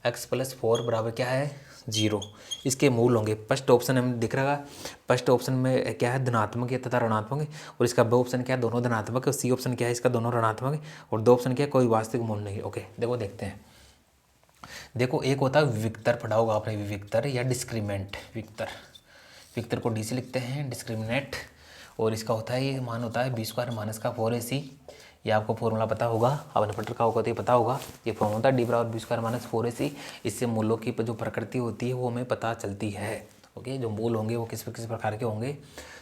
x प्लस 4 बराबर क्या है 0। इसके मूल होंगे, फर्स्ट ऑप्शन हमें दिख रहा है, फर्स्ट ऑप्शन में क्या है धनात्मक है तथा ऋणात्मक है, और इसका बी ऑप्शन क्या है दोनों धनात्मक है, और सी ऑप्शन क्या है इसका दोनों ऋणात्मक है, और दो ऑप्शन क्या है कोई वास्तविक मूल नहीं है। ओके देखो देखते हैं, देखो एक होता है विविक्तर, पढ़ा होगा आपने विविक्तर या डिस्क्रिमिनेंट। विविक्तर, विविक्तर को डी से लिखते हैं, डिस्क्रिमिनेंट, और इसका होता है ये मान होता है b² माइनस का 4ac। ये आपको फॉर्मूला पता होगा, आपने पढ़ रखा होगा तो ये पता होगा, ये फॉर्मूला होता है d बराबर b² माइनस 4ac। इससे मूलों की जो प्रकृति होती है वो हमें पता चलती है। ओके, जो मूल होंगे वो किस प्रकार के होंगे।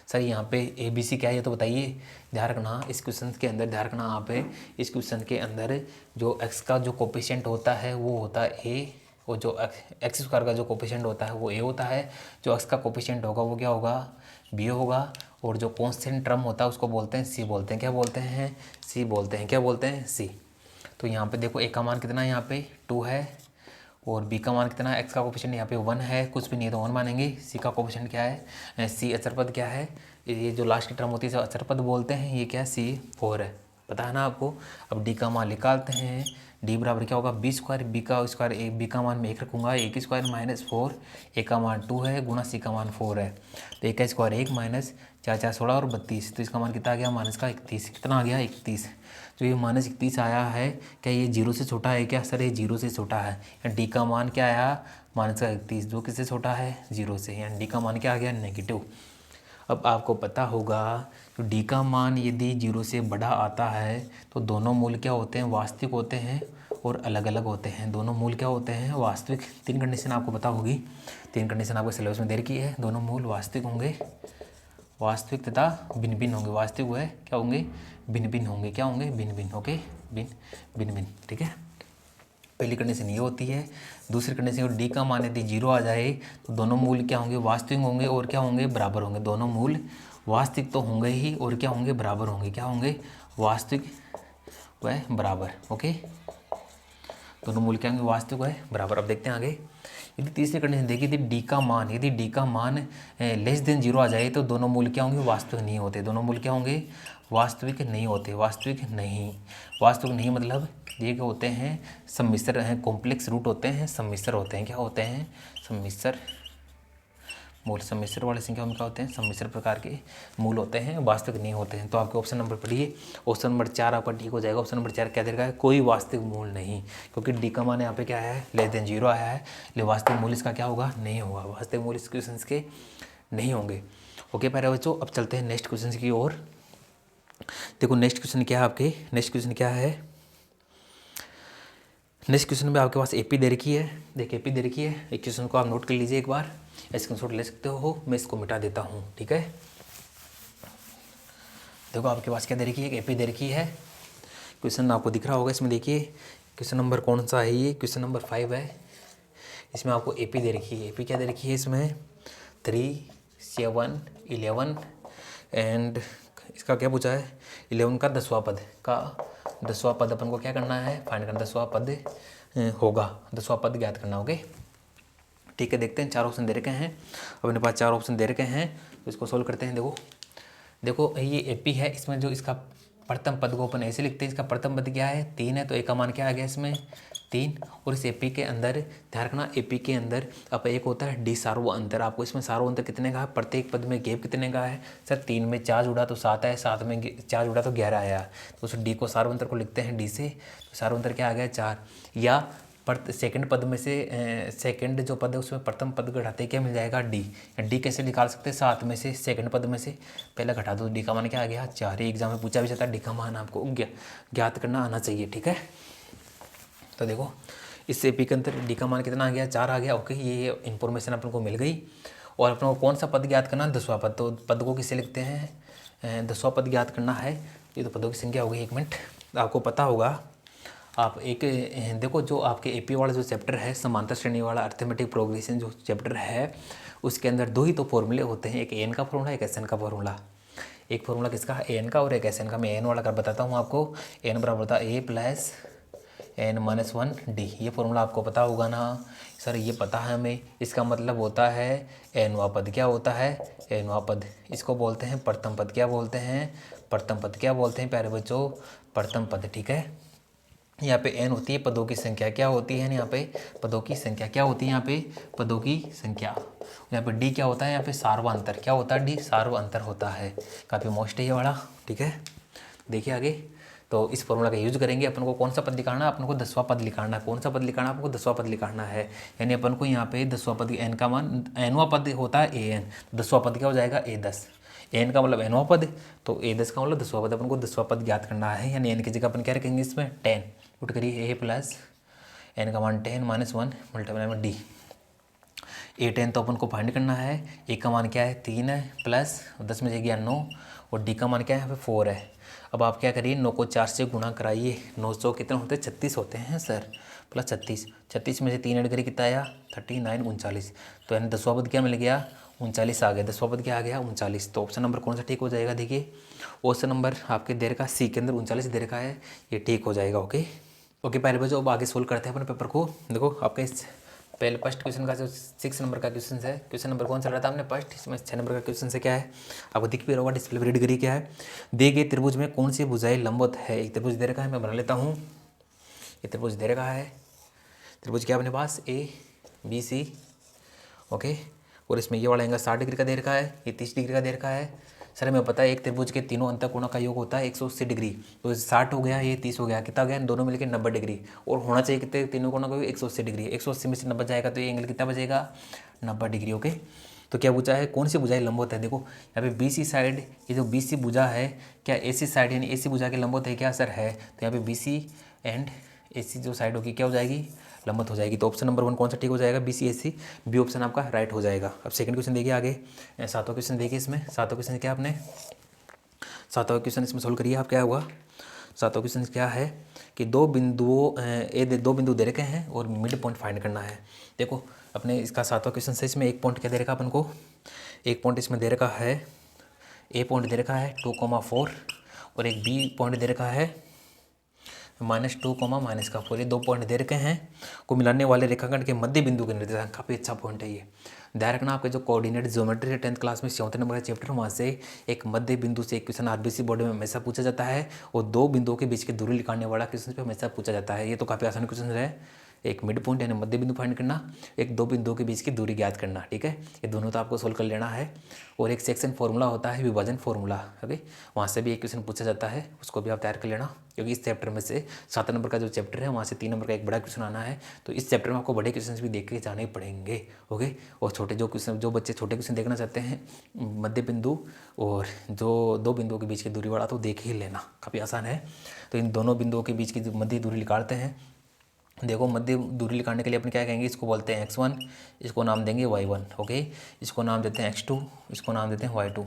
सर यहाँ पे ABC क्या है ये तो बताइए, ध्यान रखना इस क्वेश्चन के अंदर, ध्यान रखना आप इस क्वेश्चन के अंदर जो x का जो कोफिशिएंट होता है वो होता है a, और जो x² का जो कोफिशिएंट होता है वो a होता है, जो x का कोफिशिएंट होगा वो क्या होगा b होगा, और जो कॉन्स्टेंट टर्म होता है उसको बोलते हैं c बोलते हैं, क्या बोलते हैं c बोलते हैं, क्या बोलते हैं c। तो यहाँ पे देखो a का मान कितना है, यहाँ पे 2 है, और b का मान कितना है, x का कोफिशिएंट यहाँ पे 1 है, कुछ भी नहीं है तो 1 मानेंगे। c का कोफिशिएंट क्या है, c अचर पद क्या है, ये जो लास्ट की टर्म होती है इसे अचर पद बोलते हैं, ये क्या है c4 है, पता है ना आपको। अब d का मान निकालते हैं, d बराबर क्या होगा b², b का स्क्वायर, b का मान मैं 1 रखूँगा, a² माइनस 4, a का मान 2 है गुना c का मान 4 है, तो a का स्क्वायर 1 माइनस 4 4 16 और 32, तो इसका मान कितना आ गया माइनस का 31, कितना आ गया 31। जो ये माइनस 31 आया है, क्या ये 0 से छोटा है क्या सर, ये 0 से छोटा है, या डी का मान क्या आया माइनस का 31, जो किससे छोटा है 0 से, यानी डी का मान क्या आ गया नेगेटिव। अब आपको पता होगा तो डी का मान यदि 0 से बड़ा आता है तो दोनों मूल क्या होते हैं वास्तविक होते हैं और अलग अलग होते हैं। दोनों मूल क्या होते हैं वास्तविक, 3 कंडीशन आपको पता होगी, 3 कंडीशन आपको सिलेबस में दे रखी है। दोनों मूल वास्तविक होंगे, वास्तविक तथा भिन्न भिन्न होंगे, वास्तविक हुए क्या होंगे भिन्न भिन्न होंगे, क्या होंगे भिन्न भिन्न, ओके भिन्न भिन्न, ठीक है। पहली कंडीशन ये होती है। दूसरी कंडीशन डी का मान यदि 0 आ जाए तो दोनों मूल क्या होंगे वास्तविक होंगे और क्या होंगे बराबर होंगे। दोनों मूल वास्तविक तो होंगे ही और क्या होंगे बराबर होंगे, क्या होंगे वास्तविक व बराबर, ओके। दोनों मूल क्या होंगे वास्तविक व बराबर। अब देखते हैं आगे, यदि तीसरी कंडीशन देखी थी डी का मान, यदि डी का मान लेस देन 0 आ जाए तो दोनों मूल क्या होंगे वास्तविक नहीं होते। दोनों मूल क्या होंगे वास्तविक नहीं होते, वास्तविक नहीं, वास्तविक नहीं मतलब ये क्या होते हैं सम्मिश्र हैं, कॉम्प्लेक्स रूट होते हैं, सम्मिश्र होते हैं, क्या होते हैं सम्मिश्र मूल। सम्मिश्र वाले संख्या में क्या होते हैं सम्मिश्र प्रकार के मूल होते हैं, वास्तविक नहीं होते हैं। तो आपके ऑप्शन नंबर पढ़िए, ऑप्शन नंबर 4 आपका ठीक हो जाएगा। ऑप्शन नंबर 4 क्या दे रखा है कोई वास्तविक मूल नहीं, क्योंकि डी का मान यहाँ पे क्या है लेस देन 0 आया है, लेकिन वास्तविक मूल इसका क्या होगा नहीं होगा, वास्तविक मूल इस क्वेश्चन के नहीं होंगे। ओके प्यारे बच्चों, अब चलते हैं नेक्स्ट क्वेश्चन की ओर। देखो नेक्स्ट क्वेश्चन क्या है आपके, नेक्स्ट क्वेश्चन क्या है, नेक्स्ट क्वेश्चन में आपके पास एपी दे रखी है। देखिए एपी दे रखी है, एक क्वेश्चन को आप नोट कर लीजिए एक बार, स्क्रीनशॉट ले सकते हो, मैं इसको मिटा देता हूँ, ठीक है। देखो आपके पास क्या दे रखी है, एक एपी दे रखी है, क्वेश्चन आपको दिख रहा होगा इसमें। देखिए क्वेश्चन नंबर कौन सा है, ये क्वेश्चन नंबर 5 है। इसमें आपको एपी दे रखी है, एपी क्या दे रखी है इसमें 3, 7, 11 एंड इसका क्या पूछा है 11 का 10वां पद का 10वां पद अपन को क्या करना है फाइंड करना, 10वां पद होगा, 10वां पद ज्ञात करना, ओके ठीक है। देखते हैं 4 ऑप्शन दे रखे हैं, अपने पास 4 ऑप्शन दे रखे हैं, तो इसको सोल्व करते हैं। देखो देखो ये एपी है, इसमें जो इसका प्रथम पद को अपन ऐसे लिखते हैं, इसका प्रथम पद क्या है 3 है, तो एक का मान क्या आ गया इसमें 3। और इस एपी के अंदर ध्यान रखना, एपी के अंदर अब एक होता है डी सार्व अंतर। आपको इसमें सार्व अंतर कितने का है, प्रत्येक पद में गैप कितने का है सर 3 में 4 जुड़ा तो 7 है, 7 में 4 जुड़ा तो 11 आया, तो उस डी को सार्व अंतर को लिखते हैं डी से, तो सार्व अंतर क्या आ गया 4। या सेकंड पद में से सेकंड जो पद है उसमें प्रथम पद घटाते क्या मिल जाएगा डी, डी कैसे निकाल सकते हैं 7 में से सेकंड पद में से पहला घटा दो, डी का मान क्या आ गया 4। एग्जाम में पूछा भी जाता है, डी का मान आपको ज्ञात करना आना चाहिए, ठीक है। तो देखो इस एपी के अंदर डी का मान कितना आ गया 4 आ गया, ओके ये इन्फॉर्मेशन अपन को मिल गई। और अपन को कौन सा पद ज्ञात करना 10वां पद, तो पद को किससे लिखते हैं 10वां पद ज्ञात करना है, ये तो पदों की संख्या हो गई। एक मिनट, आपको पता होगा आप एक देखो जो आपके एपी वाला जो चैप्टर है समांतर श्रेणी वाला अर्थमेटिक प्रोग्रेशन जो चैप्टर है उसके अंदर 2 ही तो फॉर्मूले होते हैं, एक एन का फॉर्मूला एक एस एन का फॉर्मूला। एक फॉर्मूला किसका एन का और एक एस एन का, मैं एन वाला कर बताता हूँ आपको। एन बराबर होता है a plus n minus one d. ये फॉर्मूला आपको पता होगा ना सर, ये पता है हमें। इसका मतलब होता है एनवा पद क्या होता है, एनवा पद इसको बोलते हैं प्रथम पद। क्या बोलते हैं, प्रथम पद। क्या बोलते हैं प्यारे बच्चों, प्रथम पद। ठीक है, यहाँ पे एन होती है पदों की संख्या। क्या होती है यहाँ पे, पदों की संख्या। क्या होती है यहाँ पे, पदों की संख्या। यहाँ पे डी क्या होता है, यहाँ पे सार्वअंतर। क्या होता है, डी सार्वअंतर होता है। काफ़ी मोस्ट है ये वाला। ठीक है, देखिए आगे। तो इस फॉर्मूला का यूज करेंगे। अपन को कौन सा पद निकालना है, अपन को 10वां पद निकालना है। कौन सा पद निकालना है, अपन को 10वां पद निकालना है। यानी अपन को यहाँ पे 10वां पद, एन का मान, एनवां पद होता है ए एन, 10वां पद क्या हो जाएगा, ए 10। एन का मतलब एनवां पद, तो ए 10 का मतलब 10वां पद। अपन को 10वां पद ज्ञात करना है। यानी एन की जगह अपन क्या रखेंगे इसमें, 10 पुट करिए। ए प्लस एन का मान 10 माइनस 1 मल्टीप्लाई में डी। ए 10 तो अपन को फाइंड करना है। ए का मान क्या है, 3 है, प्लस 10 में जगह 9, और डी का मान क्या है, यहाँ पे 4 है। अब आप क्या करिए, 9 को 4 से गुणा कराइए। 900 कितने होते हैं, 36 होते हैं सर, प्लस 36। 36 में से 3 ऐड करिए, कितना आया, 39, 39। तो यानी 10वां पद क्या मिल गया, 39 आ गया। 10वां पद क्या आ गया, 39। तो ऑप्शन नंबर कौन सा ठीक हो जाएगा, देखिए ऑप्शन नंबर आपके दे रखा सी के अंदर 39 दे रखा है, ये ठीक हो जाएगा। ओके ओके पहले बच्चों, अब आगे सोल्व करते हैं अपने पेपर को। देखो आपका इस पहले फर्स्ट क्वेश्चन का जो 6 नंबर का क्वेश्चन है, क्वेश्चन नंबर कौन चल रहा था हमने फर्स्ट, इसमें 6 नंबर का क्वेश्चन से क्या है आपको दिख भी रहा होगा, डिस्प्ले पर रीड करिए क्या है। दिए गए त्रिभुज में कौन सी भुजाएं लंबवत है। एक त्रिभुज दे रखा है, मैं बना लेता हूँ। ये त्रिभुज दे रखा है, त्रिभुज क्या अपने पास, ए बी सी। ओके, और इसमें ये वाला एंगल 60 डिग्री का दे रखा है, ये 30 डिग्री का दे रखा है। सर हमें पता है एक त्रिभुज के तीनों अंतःकोणों का योग होता है 180 डिग्री। तो 60 हो गया, ये 30 हो गया, कितना गया, दोनों मिलकर 90 डिग्री। और होना चाहिए कितने, तीनों कोणों का 180 डिग्री। 180 में से 90 जाएगा तो ये एंगल कितना बचेगा, 90 डिग्री। ओके, तो क्या पूछा है, कौन सी भुजाएं लंबवत है। देखो यहाँ पे बी सी साइड, ये जो बी सी भुजा है, क्या ए सी साइड यानी ए सी भुजा के लंबवत है क्या सर, है। तो यहाँ पे बी सी एंड ए सी जो साइड होगी क्या हो जाएगी, लंबवत हो जाएगी। तो ऑप्शन नंबर 1 कौन सा ठीक हो जाएगा, बी सी ए सी, बी ऑप्शन आपका राइट हो जाएगा। अब सेकंड क्वेश्चन देखिए आगे, 7वां क्वेश्चन देखिए। इसमें 7वां क्वेश्चन क्या आपने, 7वां क्वेश्चन इसमें सोल्व करिए आप, क्या हुआ। 7वां क्वेश्चन क्या है कि दो बिंदु दे रखे हैं और मिड पॉइंट फाइंड करना है। देखो अपने इसका 7वां क्वेश्चन से, इसमें एक पॉइंट क्या दे रखा अपन को, एक पॉइंट इसमें दे रखा है, ए पॉइंट दे रखा है 2,4, और एक बी पॉइंट दे रखा है -2, -4। ये 2 पॉइंट दे रखे हैं, को मिलाने वाले रेखाखंड के मध्य बिंदु के निर्देशांक। काफ़ी अच्छा पॉइंट है ये, ध्यान रखना। आपके जो कोऑर्डिनेट ज्योमेट्री है 10th क्लास में 74 नंबर का चैप्टर, वहाँ से एक मध्य बिंदु से एक क्वेश्चन आरबीसी बोर्ड में हमेशा पूछा जाता है, और 2 बिंदुओं के बीच की दूरी निकालने वाला क्वेश्चन पे हमेशा पूछा जाता है। ये तो काफ़ी आसान क्वेश्चन है। एक मिड पॉइंट यानी मध्य बिंदु फाइंड करना, एक 2 बिंदुओं के बीच की दूरी ज्ञात करना। ठीक है, ये दोनों तो आपको सोल्व कर लेना है। और एक सेक्शन फॉर्मूला होता है, विभाजन फॉर्मूला। ओके, वहाँ से भी एक क्वेश्चन पूछा जाता है, उसको भी आप तैयार कर लेना, क्योंकि इस चैप्टर में से 7 नंबर का जो चैप्टर है, वहाँ से 3 नंबर का एक बड़ा क्वेश्चन आना है। तो इस चैप्टर में आपको बड़े क्वेश्चन भी देख के जाने पड़ेंगे। ओके, और छोटे जो क्वेश्चन, जो बच्चे छोटे क्वेश्चन देखना चाहते हैं, मध्य बिंदु और जो 2 बिंदुओं के बीच की दूरी वाला, तो देख ही लेना, काफ़ी आसान है। तो इन दोनों बिंदुओं के बीच की मध्य दूरी निकालते हैं। देखो मध्य दूरी निकालने के लिए अपन क्या कहेंगे, इसको बोलते हैं x1, इसको नाम देंगे y1। ओके, इसको नाम देते हैं x2, इसको नाम देते हैं y2।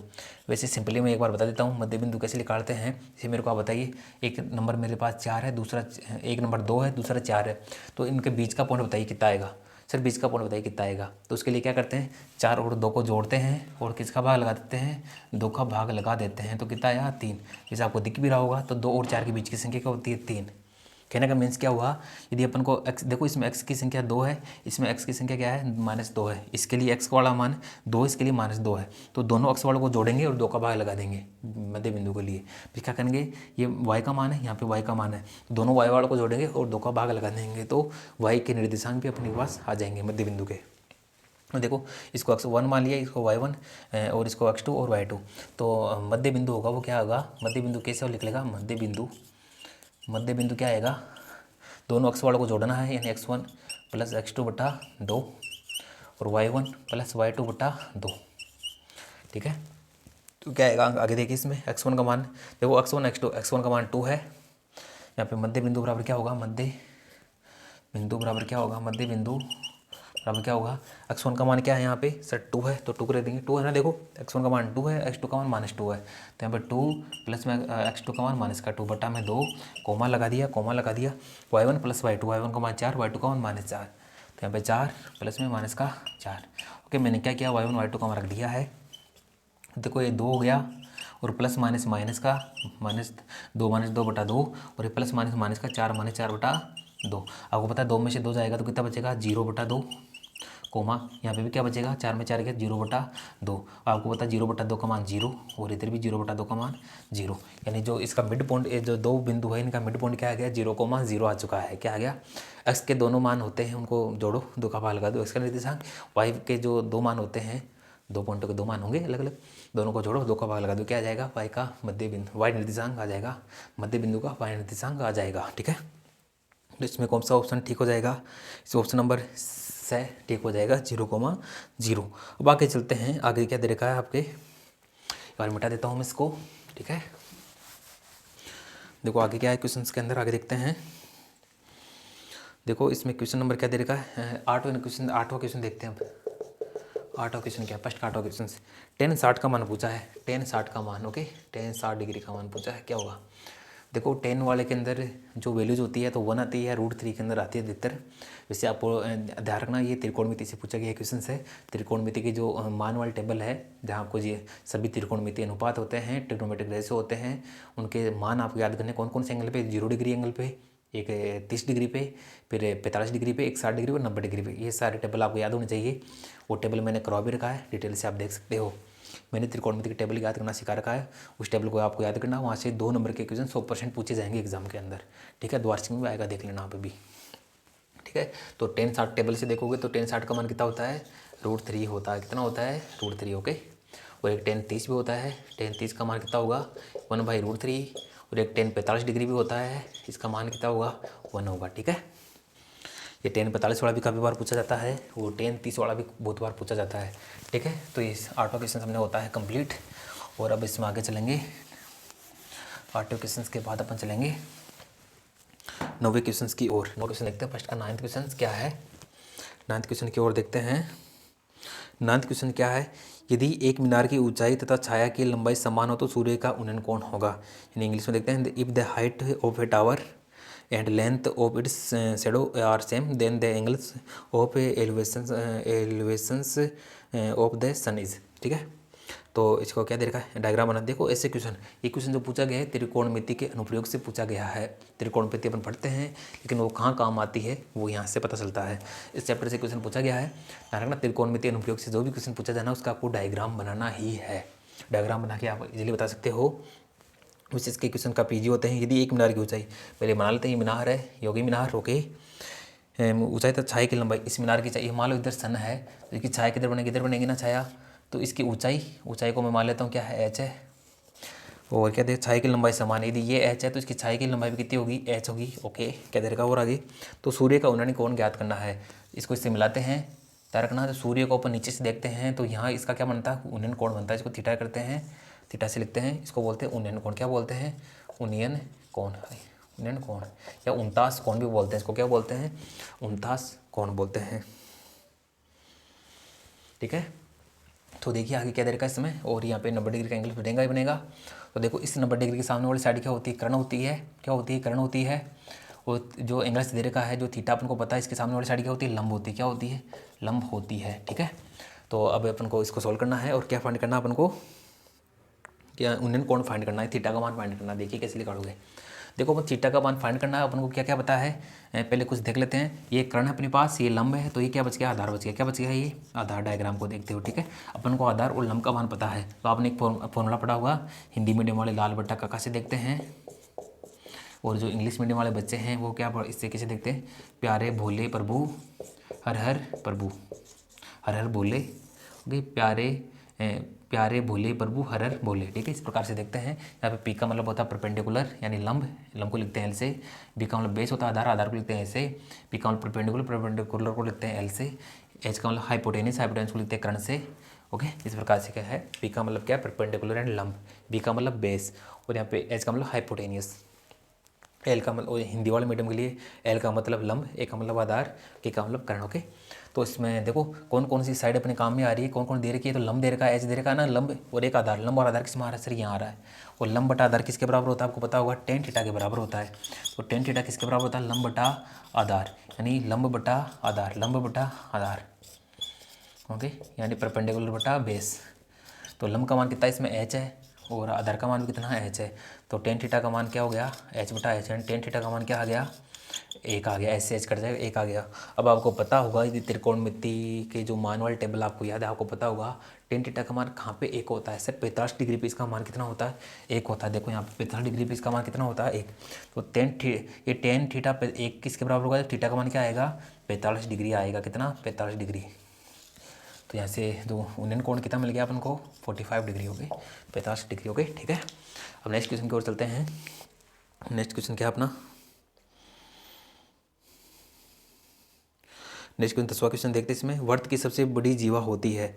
वैसे सिंपली मैं एक बार बता देता हूँ मध्य बिंदु कैसे निकालते हैं। इसे मेरे को आप बताइए, एक नंबर मेरे पास 4 है, दूसरा एक नंबर 2 है, दूसरा 4 है, तो इनके बीच का पॉइंट बताइए कितना आएगा। सर बीच का पॉइंट बताइए कितना आएगा। तो उसके लिए क्या करते हैं, 4 और 2 को जोड़ते हैं, और किसका भाग लगा देते हैं, 2 का भाग लगा देते हैं। तो कितना आया, 3। जैसे आपको दिख भी रहा होगा, तो 2 और 4 के बीच की संख्या क्या होती है, 3। कहने का मीन्स क्या हुआ, यदि अपन को x, देखो इसमें x की संख्या 2 है, इसमें x की संख्या क्या है, -2 है। इसके लिए x वाला मान 2, इसके लिए -2 है। तो दोनों x वालों को जोड़ेंगे और 2 का भाग लगा देंगे मध्य बिंदु के लिए। फिर क्या करेंगे, ये y का मान है, यहाँ पे y का मान है, तो दोनों y वालों को जोड़ेंगे और 2 का भाग लगा देंगे, तो y के निर्देशांक भी अपने पास आ जाएंगे मध्य बिंदु के। देखो इसको x1 मान लिया, इसको y1 और इसको x2 और y2। तो मध्य बिंदु होगा वो क्या होगा, मध्य बिंदु कैसे लिख लेगा, मध्य बिंदु क्या आएगा, दोनों x वालों को जोड़ना है, यानी x1 + x2/2 और y1 + y2/2। ठीक है, तो क्या आएगा आगे देखिए, इसमें x1 का मान, देखो x1 x2, x1 का मान 2 है। यहाँ पे मध्य बिंदु बराबर क्या होगा, मध्य बिंदु बराबर क्या होगा, x1 का मान क्या है यहाँ पे सर, 2 है, तो 2 कर देंगे, 2 है ना। देखो x1 का मान 2 है, x2 का मान -2 है, तो यहाँ पे 2 प्लस में x2 का मान -2 बटा में 2, कोमा लगा दिया, y1 + y2, y1 का मान 4, y2 का मान -4, तो यहाँ पे 4 प्लस में -4। ओके, मैंने क्या किया, y1 y2 का मान रख दिया है। देखो ये 2 हो गया, और प्लस माइनस का -2 -2/2, और ये प्लस माइनस का 4 -4/2, 2। आपको पता है 2 में से 2 जाएगा तो कितना बचेगा 0/2, कोमा यहाँ पे भी क्या बचेगा 4 में 4 गया 0/2। आपको पता है 0/2 का मान 0 और इधर भी 0/2 का मान 0, यानी जो इसका मिड पॉइंट जो 2 बिंदु है इनका मिड पॉइंट क्या आ गया 0,0 आ चुका है। क्या आ गया, एक्स के दोनों मान होते हैं उनको जोड़ो, 2 का भाग लगा दो, एक्स का निर्देशांक, वाई के जो 2 मान होते हैं 2 पॉइंटों के 2 मान होंगे अलग अलग, दोनों को जोड़ो, 2 का भाग लगा दो, क्या आ जाएगा वाई का मध्य बिंदु, वाई निर्देशांक आ जाएगा, मध्य बिंदु का वाई निर्देशांक आ जाएगा। ठीक है, तो इसमें कौन सा ऑप्शन ठीक हो जाएगा, इस ऑप्शन नंबर से ठीक हो जाएगा 0,0। अब आगे चलते हैं, आगे क्या दे रखा है आपके, एक बार मिटा देता हूँ मैं इसको। ठीक है, देखो आगे क्या है क्वेश्चन के अंदर, आगे देखते हैं। देखो इसमें क्वेश्चन नंबर क्या दे रखा है, 8वां क्वेश्चन देखते हैं। अब 8वां क्वेश्चन क्या है, फर्स्ट का 8वां क्वेश्चन tan 60 का मान पूछा है, tan 60 का मान, ओके, tan 60 डिग्री का मान पूछा है, क्या होगा। देखो tan वाले के अंदर जो वैल्यूज होती है तो 1 आती है, √3 के अंदर आती है अधिकतर। वैसे आपको ध्यान रखना ये त्रिकोणमिति से पूछा गया क्वेश्चन है। त्रिकोणमिति की जो मान वाली टेबल है जहाँ आपको ये सभी त्रिकोणमिति अनुपात होते हैं, ट्रिग्नोमेट्रिक रेशियो होते हैं, उनके मान आपको याद करने कौन कौन से एंगल पे, 0 डिग्री एंगल पे, एक 30 डिग्री पे, फिर 45 डिग्री पे, एक 60 डिग्री और 90 डिग्री पे, ये सारे टेबल आपको याद होने चाहिए। वो टेबल मैंने करवा भी रखा है, डिटेल से आप देख सकते हो। मैंने त्रिकोणमिति की टेबल याद करना सिखा रखा है, उस टेबल को आपको याद करना, वहाँ से 2 नंबर के क्वेश्चन 100% पूछे जाएंगे एग्जाम के अंदर। ठीक है, द्वारसिक में आएगा, देख लेना वहाँ पे भी। ठीक है, तो tan 60 टेबल से देखोगे तो tan 60 का मान कितना होता है, √3 होता है, कितना होता है √3, ओके। और एक tan 30 भी होता है, tan 30 का मान कितना होगा 1/√3, और एक tan 45 डिग्री भी होता है, इसका मान कितना होगा 1 होगा। ठीक है, ये tan 45 वाला भी काफ़ी बार पूछा जाता है, वो tan 30 वाला भी बहुत बार पूछा जाता है। ठीक है, तो इस 8वां क्वेश्चन हमने होता है कंप्लीट। और अब इसमें आगे चलेंगे, 8वें क्वेश्चन के बाद अपन चलेंगे 9वें क्वेश्चन की ओर। 9 क्वेश्चन देखते हैं, फर्स्ट का 9th क्वेश्चन क्या है, 9th क्वेश्चन की ओर देखते हैं। 9th क्वेश्चन क्या है, यदि एक मीनार की ऊंचाई तथा छाया की लंबाई समान हो तो सूर्य का उन्नयन कोण होगा। यानी इंग्लिश में देखते हैं, if the height of a tower and length of its shadow are same then the angles of elevations of the sun is. ठीक है, तो इसको क्या दे रखा है, डायग्राम बना। देखो ऐसे क्वेश्चन, ये क्वेश्चन जो पूछा गया है त्रिकोणमिति के अनुप्रयोग से पूछा गया है। त्रिकोणमिति अपन पढ़ते हैं लेकिन वो कहाँ काम आती है वो यहाँ से पता चलता है। इस चैप्टर से क्वेश्चन पूछा गया है, ध्यान रखना त्रिकोणमिति अनुप्रयोग से जो भी क्वेश्चन पूछा जाना उसका आपको डायग्राम बनाना ही है। डायग्राम बना के आप इजीली बता सकते हो। विशेष के क्वेश्चन का पीजी होते हैं। यदि एक मीनार की ऊंचाई, पहले बना लेते हैं, ये मीनार है, योगी मीनार, ओके। ऊंचाई तथा छाया की लंबाई, इस मीनार की चाहिए, मान लो इधर सन है तो इसकी छाया किधर बनेगी, इधर बनेगी ना छाया, तो इसकी ऊंचाई को मैं मान लेता हूँ क्या है h है, और क्या दे छाया की लंबाई समान है, यदि ये h है तो इसकी छाया की लंबाई भी कितनी होगी h होगी, ओके। क्या दे रखा और आगे, तो सूर्य का उन्नयन कोण ज्ञात करना है, इसको इससे मिलाते हैं। क्या रखना, तो सूर्य को अपन नीचे से देखते हैं तो यहाँ इसका क्या बनता है, उन्नयन कोण बनता है, इसको थीटा करते हैं, थीटा से लिखते हैं, इसको बोलते हैं उन्नयन कोण। क्या बोलते हैं, उन्नयन कोण, उन्नयन कोण या 49 कोण भी बोलते हैं, इसको क्या बोलते हैं 49 कोण बोलते हैं। ठीक है, तो देखिए आगे क्या दे रखा है इसमें, और यहाँ पे 90 डिग्री का एंगल बनेगा ही बनेगा। तो देखो इस 90 डिग्री के सामने वाली साइड क्या होती है, कर्ण होती है, क्या होती है, कर्ण होती है। और जो एंगल से दे रखा है, जो थीटा अपन को पता है, इसके सामने वाली साइड क्या होती है, लंब होती है, क्या होती है, लंब होती है। ठीक है, तो अब अपन को इसको सोल्व करना है और क्या फाइंड करना है अपन को, क्या उन्नयन कोण फाइंड करना है, थीटा का मान फाइंड करना है। देखिए कैसे निकालोगे, देखो अपन थीटा का मान फाइंड करना है, अपन को क्या क्या पता है, पहले कुछ देख लेते हैं। ये कर्ण है अपने पास, ये लंब है, तो ये क्या बच गया, आधार बच गया, क्या बच गया, ये आधार। डायग्राम को देखते हो, ठीक है, अपन को आधार और लंब का मान पता है, तो आपने एक फॉर्मूला पढ़ा होगा हिंदी मीडियम वाले, लाल बट्टा काका से देखते हैं, और जो इंग्लिश मीडियम वाले बच्चे हैं वो क्या इससे कैसे देखते हैं, प्यारे भोले प्रभु हर हर प्रभु, हर हर भोले, ओके, प्यारे भोले प्रभु हर हर भोले। ठीक है, इस प्रकार से देखते हैं। यहाँ पे पी का मतलब होता है परपेंडिकुलर यानी लंब, लंब को लिखते हैं एल से। बी का मतलब बेस होता है आधार, आधार को लिखते हैं ऐसे। पी का मतलब परपेंडिकुलर, परपेंडिकुलर को लिखते हैं एल से। एच का मतलब हाइपोटेनस, हाइपोटेनस को लिखते हैं कर्ण से। ओके, इस प्रकार से क्या है, पी का मतलब क्या है, परपेंडिकुलर एंड लंब, बी का मतलब बेस, और यहाँ पे एच का मतलब हाइपोटेनियस। एल का मतलब हिंदी वाले मीडियम के लिए एल का मतलब लंब, ए का मतलब आधार, के का मतलब कर्ण। ओके, तो इसमें देखो कौन कौन सी साइड अपने काम में आ रही है, कौन कौन दे रखी है, तो लंब दे रखा है, एच दे रखा है ना, लंब और एक आधार। लंब और आधार किस में आ रहा है सर, यहाँ आ रहा है, और लंब बटा आधार किसके बराबर होता है, आपको पता होगा टेन थीटा के बराबर होता है। तो टेन थीटा किसके बराबर होता है, लंब बटा आधार, यानी लंब बटा आधार, लंब बटा आधार, ओके, यानी परपेंडिकुलर बटा बेस। तो लंब का मान कितना इसमें एच है, और आधार का मान भी कितना है एच है, तो टेन थीटा का मान क्या हो गया, एच बटा एच, यानी टेन थीटा का मान क्या आ गया, एक आ गया, ऐसे कट जाएगा, एक आ गया। अब आपको पता होगा यदि त्रिकोणमिति के जो मान वाले टेबल आपको याद है, आपको पता होगा टेन थीटा का मान कहाँ पे एक होता है सर, 45 डिग्री पे इसका मान कितना होता है, एक होता है। देखो यहाँ पे 45 डिग्री पे इसका मान कितना होता है, एक। तो ये टेन थीटा पे एक किसके बराबर होगा, थीटा का मान क्या आएगा, 45 डिग्री आएगा, कितना, 45 डिग्री। तो यहाँ से जो उन्नयन कोण कितना मिल गया अपन को, 45 डिग्री हो गई, 45 डिग्री हो गई, ठीक है। अब नेक्स्ट क्वेश्चन की ओर चलते हैं। नेक्स्ट क्वेश्चन क्या है अपना, नेक्स्ट क्वेश्चन 10वां क्वेश्चन देखते हैं। इसमें वर्त की सबसे बड़ी जीवा होती है।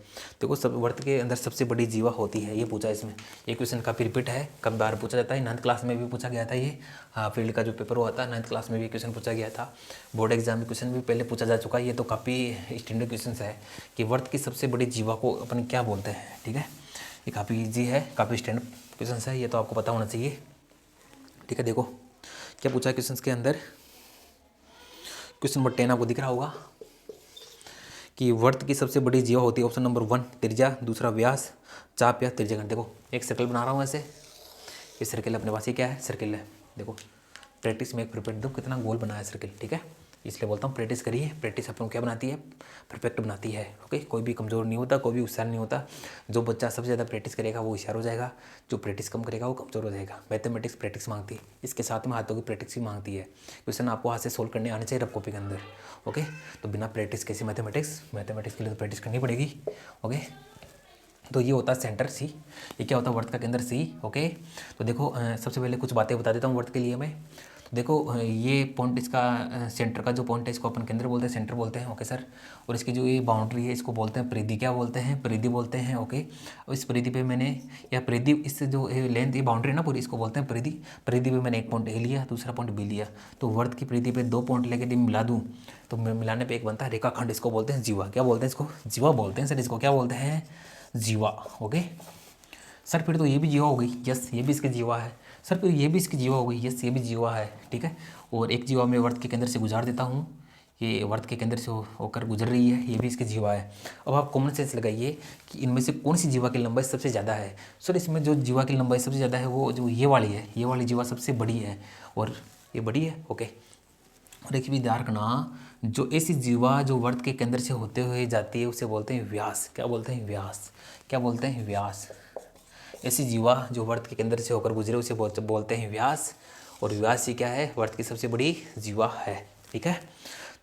देखो सब वर्त के अंदर सबसे बड़ी जीवा होती है, ये पूछा इसमें। ये क्वेश्चन काफ़ी रिपीट है, कभी बार पूछा जाता है, 9th क्लास में भी पूछा गया था ये। हाँ, फील्ड का जो पेपर हुआ था 9th क्लास में भी क्वेश्चन पूछा गया था। बोर्ड एग्जाम में क्वेश्चन भी पहले पूछा जा चुका है। ये तो काफ़ी स्टैंडर्ड क्वेश्चन है कि वर्त की सबसे बड़ी जीवा को अपन क्या बोलते हैं, ठीक है। ये काफ़ी ईजी है, काफ़ी स्टैंडर्ड क्वेश्चन है, ये तो आपको पता होना चाहिए, ठीक है। देखो क्या पूछा है क्वेश्चन के अंदर, क्वेश्चन नंबर 10 आपको दिख रहा होगा कि वर्त की सबसे बड़ी जीवा होती है। ऑप्शन नंबर 1 त्रिज्या, दूसरा व्यास, चाप या त्रिज्यघन। देखो एक सर्कल बना रहा हूँ ऐसे, ये सर्कल अपने पास, ये क्या है, सर्कल है। देखो प्रैक्टिस में एक परफेक्ट, दो कितना गोल बना है सर्कल, ठीक है। इसलिए बोलता हूँ प्रैक्टिस करिए, प्रैक्टिस अपन को क्या बनाती है, परफेक्ट बनाती है, ओके। कोई भी कमज़ोर नहीं होता, कोई भी होशियार नहीं होता। जो बच्चा सबसे ज़्यादा प्रैक्टिस करेगा वो होशियार हो जाएगा, जो प्रैक्टिस कम करेगा वो कमज़ोर हो जाएगा। मैथमेटिक्स प्रैक्टिस मांगती है, इसके साथ में हाथों की प्रैक्टिस भी मांगती है। क्वेश्चन आपको हाथ से सोल्व करने आने चाहिए रफ कॉपी के अंदर, ओके। तो बिना प्रैक्टिस कैसी मैथमेटिक्स, मैथमेटिक्स के लिए तो प्रैक्टिस करनी पड़ेगी, ओके। तो ये होता है सेंटर सी, ये क्या होता है, वर्त का केंद्र सी, ओके। तो देखो सबसे पहले कुछ बातें बता देता हूँ वर्त के लिए मैं। देखो ये पॉइंट, इसका सेंटर का जो पॉइंट है इसको अपन केंद्र बोलते हैं, सेंटर बोलते हैं, ओके सर। और इसकी जो ये बाउंड्री है इसको बोलते हैं परिधि, क्या बोलते हैं, परिधि बोलते हैं, ओके। और इस परिधि पे मैंने, या परिधि, इस जो लेंथ, ये बाउंड्री है ना पूरी, इसको बोलते हैं परिधि। परिधि पे मैंने एक पॉइंट ए लिया, दूसरा पॉइंट बी लिया। तो वर्त की परिधि पे 2 पॉइंट लेके मिला दूँ तो मिलाने पर एक बनता है रेखाखंड, इसको बोलते हैं जीवा। क्या बोलते हैं इसको, जीवा बोलते हैं सर, इसको क्या बोलते हैं, जीवा, ओके। सर फिर तो ये भी जीवा हो गई, यस ये भी इसकी जीवा है। सर फिर ये भी इसकी जीवा हो गई, यस ये भी जीवा है, ठीक है। और एक जीवा मैं वर्त के केंद्र से गुजार देता हूँ, ये वर्त के केंद्र से होकर गुजर रही है, ये भी इसकी जीवा है। अब आप कॉमन सेंस लगाइए कि इनमें से कौन सी जीवा की लंबाई सबसे ज़्यादा है। सर इसमें जो जीवा की लंबाई सबसे ज़्यादा है वो जो ये वाली है, ये वाली जीवा सबसे बड़ी है, और ये बड़ी है, ओके। और एक भी ध्यान रखना, जो ऐसी जीवा जो वर्त के केंद्र से होते हुए जाती है उसे बोलते हैं व्यास। क्या बोलते हैं, व्यास। क्या बोलते हैं, व्यास। ऐसी जीवा जो वर्त के केंद्र से होकर गुजरे उसे बोलते हैं व्यास। और व्यास ही क्या है, वर्त की सबसे बड़ी जीवा है, ठीक है।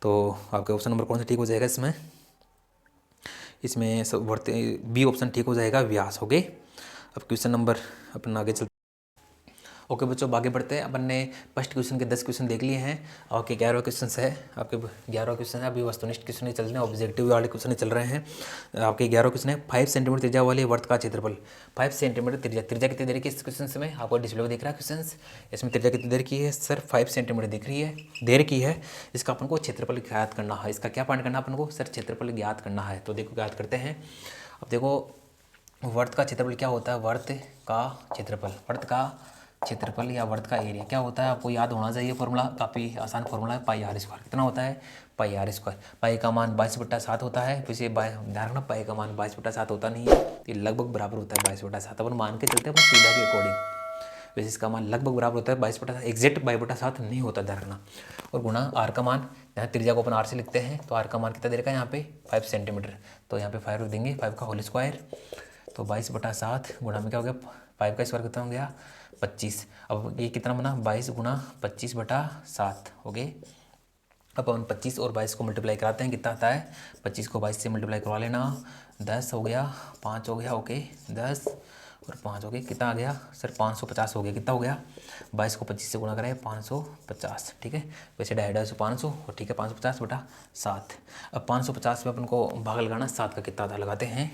तो आपका ऑप्शन नंबर कौन सा ठीक हो जाएगा इसमें, इसमें सब वर्त बी ऑप्शन ठीक हो जाएगा, व्यास, ओके। अब क्वेश्चन नंबर अपन आगे चलते, ओके बच्चों आगे बढ़ते हैं। अपन ने फर्स्ट क्वेश्चन के 10 क्वेश्चन देख लिए हैं, आपके 11 क्वेश्चन है, आपके 11 क्वेश्चन है। अभी वस्तुनिष्ठ क्वेश्चन ही चल रहे हैं, ऑब्जेक्टिव वाले क्वेश्चन चल रहे हैं। आपके 11 क्वेश्चन है। 5 सेंटीमीटर त्रिज्या वाले वर्त का क्षेत्रफल, 5 सेंटीमीटर त्रिज्या, त्रिज्या कितनी देर की इस क्वेश्चन में आपको डिस्प्ले में दिख रहा है क्वेश्चन, इसमें त्रिज्या कितनी देर की है सर, 5 सेंटीमीटर दिख रही है, देर की है। इसका अपन को क्षेत्रफल ज्ञात करना है, इसका क्या पाठ करना है अपन को सर, क्षेत्रफल ज्ञात करना है। तो देखो ज्ञात करते हैं। अब देखो वर्त का क्षेत्रफल क्या होता है, वर्त का क्षेत्रफल, वर्त का क्षेत्रफल या वर्त का एरिया क्या होता है, आपको याद होना चाहिए फॉर्मूला, काफ़ी आसान फॉर्मूला है, पाई आर स्क्वायर। कितना होता है, पाई आर स्क्वायर। पाई का मान 22/7 होता है, वैसे ध्यान रखना पाई का मान 22/7 होता नहीं है, ये लगभग बराबर होता है 22/7। अपन मान के चलते हैं अपन सुविधा के अकॉर्डिंग, वैसे इसका मान लगभग बराबर होता है 22/7, एग्जैक्ट 22/7 नहीं होता, ध्यान रखना। और गुणा आर का मान, यहाँ त्रिज्या को अपन आर से लिखते हैं, तो आर का मान कितना दे रखा है यहाँ पे 5 सेंटीमीटर, तो यहाँ पे 5 रख देंगे, 5 का होल स्क्वायर। तो 22/7 गुणा में क्या हो गया, 5 का स्क्वायर कितना हो गया 25। अब ये कितना बना 22 गुणा 25/7, ओके। अब अपन 25 और 22 को मल्टीप्लाई कराते हैं, कितना आता है, 25 को 22 से मल्टीप्लाई करवा लेना, 10 हो गया, 5 हो गया, ओके, 10 और 5 हो गए, कितना आ गया सर 550 हो गया। कितना हो गया, 22 को 25 से गुणा करें 550, ठीक है। वैसे 250 500 और ठीक है 550/7। अब 550 में अपन को भाग लगाना, 7 का कितना था लगाते हैं,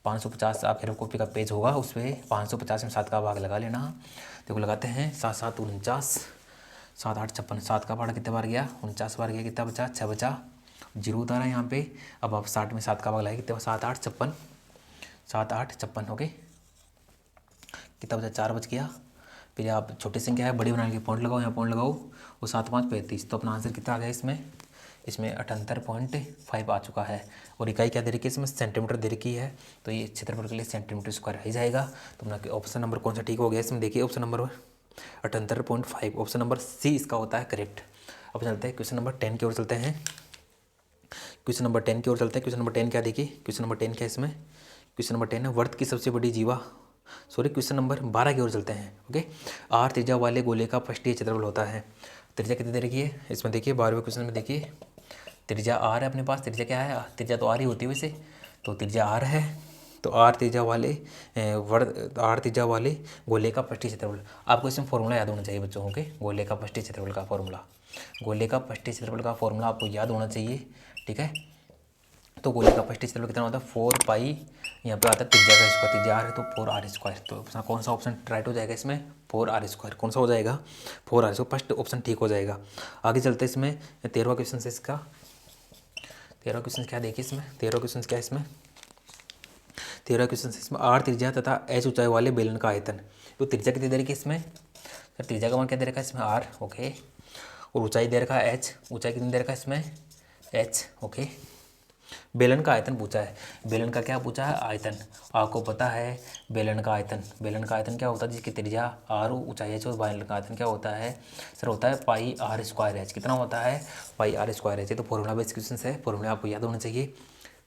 550 आप हेरो कॉपी का पेज होगा उस पर 550 में 7 का भाग लगा लेना। देखो लगाते हैं, 7 7 49, 7 8 56, 7 का भाड़ा कितने बार गया 49 बार गया, कितना बचा 6 बचा, जीरो उतारा यहाँ पे। अब आप 60 में 7 का भाग लगाए, कितने 7 8 56, 7 8 56, ओके। कितना बचा 4 बच गया। फिर आप छोटी संख्या है बड़ी बनाने के पॉइंट लगाओ, यहाँ पॉइंट लगाओ, वो 7 5 35, तो अपना आंसर कितना आ गया इसमें, इसमें 78.5 आ चुका है। और इकाई क्या दे रखी है इसमें, सेंटीमीटर दे रखी है, तो ये क्षेत्रफल के लिए सेंटीमीटर स्क्वायर ही जाएगा। तो अपना ऑप्शन नंबर कौन सा ठीक हो गया इसमें, देखिए option number 78.5, option number C इसका होता है करेक्ट। अब चलते हैं क्वेश्चन नंबर 10 की ओर चलते हैं। क्वेश्चन नंबर 10 की ओर चलते हैं। क्वेश्चन नंबर 10 क्या देखिए, क्वेश्चन नंबर 10 क्या है इसमें, क्वेश्चन नंबर 10 है वर्त की सबसे बड़ी जीवा, सॉरी क्वेश्चन नंबर 12 की ओर चलते हैं। ओके, आर त्रिज्या वाले गोले का पृष्ठीय क्षेत्रफल होता है। त्रिज्या कितनी दे रखी है इसमें देखिए, 12वें क्वेश्चन में देखिए त्रिज्या आर है अपने पास। त्रिज्या क्या है, त्रिज्या तो आर ही होती है वैसे, तो त्रिज्या आर है। तो आर त्रिज्या वाले गोले का पृष्ठीय क्षेत्रफल, आपको इसमें फॉर्मूला याद होना चाहिए बच्चों। ओके, गोले का पृष्ठीय क्षेत्रफल का फॉर्मूला, गोले का पृष्ठीय क्षेत्रफल का फॉर्मूला आपको याद होना चाहिए। ठीक है, तो गोले का पृष्ठीय क्षेत्रफल कितना होता है 4 पाई, यहाँ पे आता है त्रिज्या का स्क्वायर, त्रिज्या आर है तो 4r²। तो कौन सा ऑप्शन राइट हो जाएगा इसमें, 4r²। कौन सा हो जाएगा 4r, तो फर्स्ट ऑप्शन ठीक हो जाएगा। आगे चलते इसमें 13वां क्वेश्चन से इसका, 13वां क्वेश्चन क्या देखिए इसमें, 13वां क्वेश्चन क्या है इसमें, 13वां क्वेश्चन से इसमें आर त्रिज्या तथा h ऊंचाई वाले बेलन का आयतन। तो त्रिज्या कितनी दे रखी है इसमें, सर त्रिज्या का मान क्या दे रखा है इसमें r। ओके, और ऊंचाई दे रखा है h, ऊंचाई कितनी दे रखा है इसमें h। ओके, बेलन का आयतन पूछा है, बेलन का क्या पूछा है आयतन। आपको पता है बेलन का आयतन, बेलन का आयतन क्या होता है जिसकी त्रिज्या r ऊंचाई h और बेलन का आयतन क्या होता है सर, होता है पाई r²h। कितना होता है पाई r²h। तो फॉर्मूला बेस्ड क्वेश्चन है, फॉर्मूला आपको याद होना चाहिए।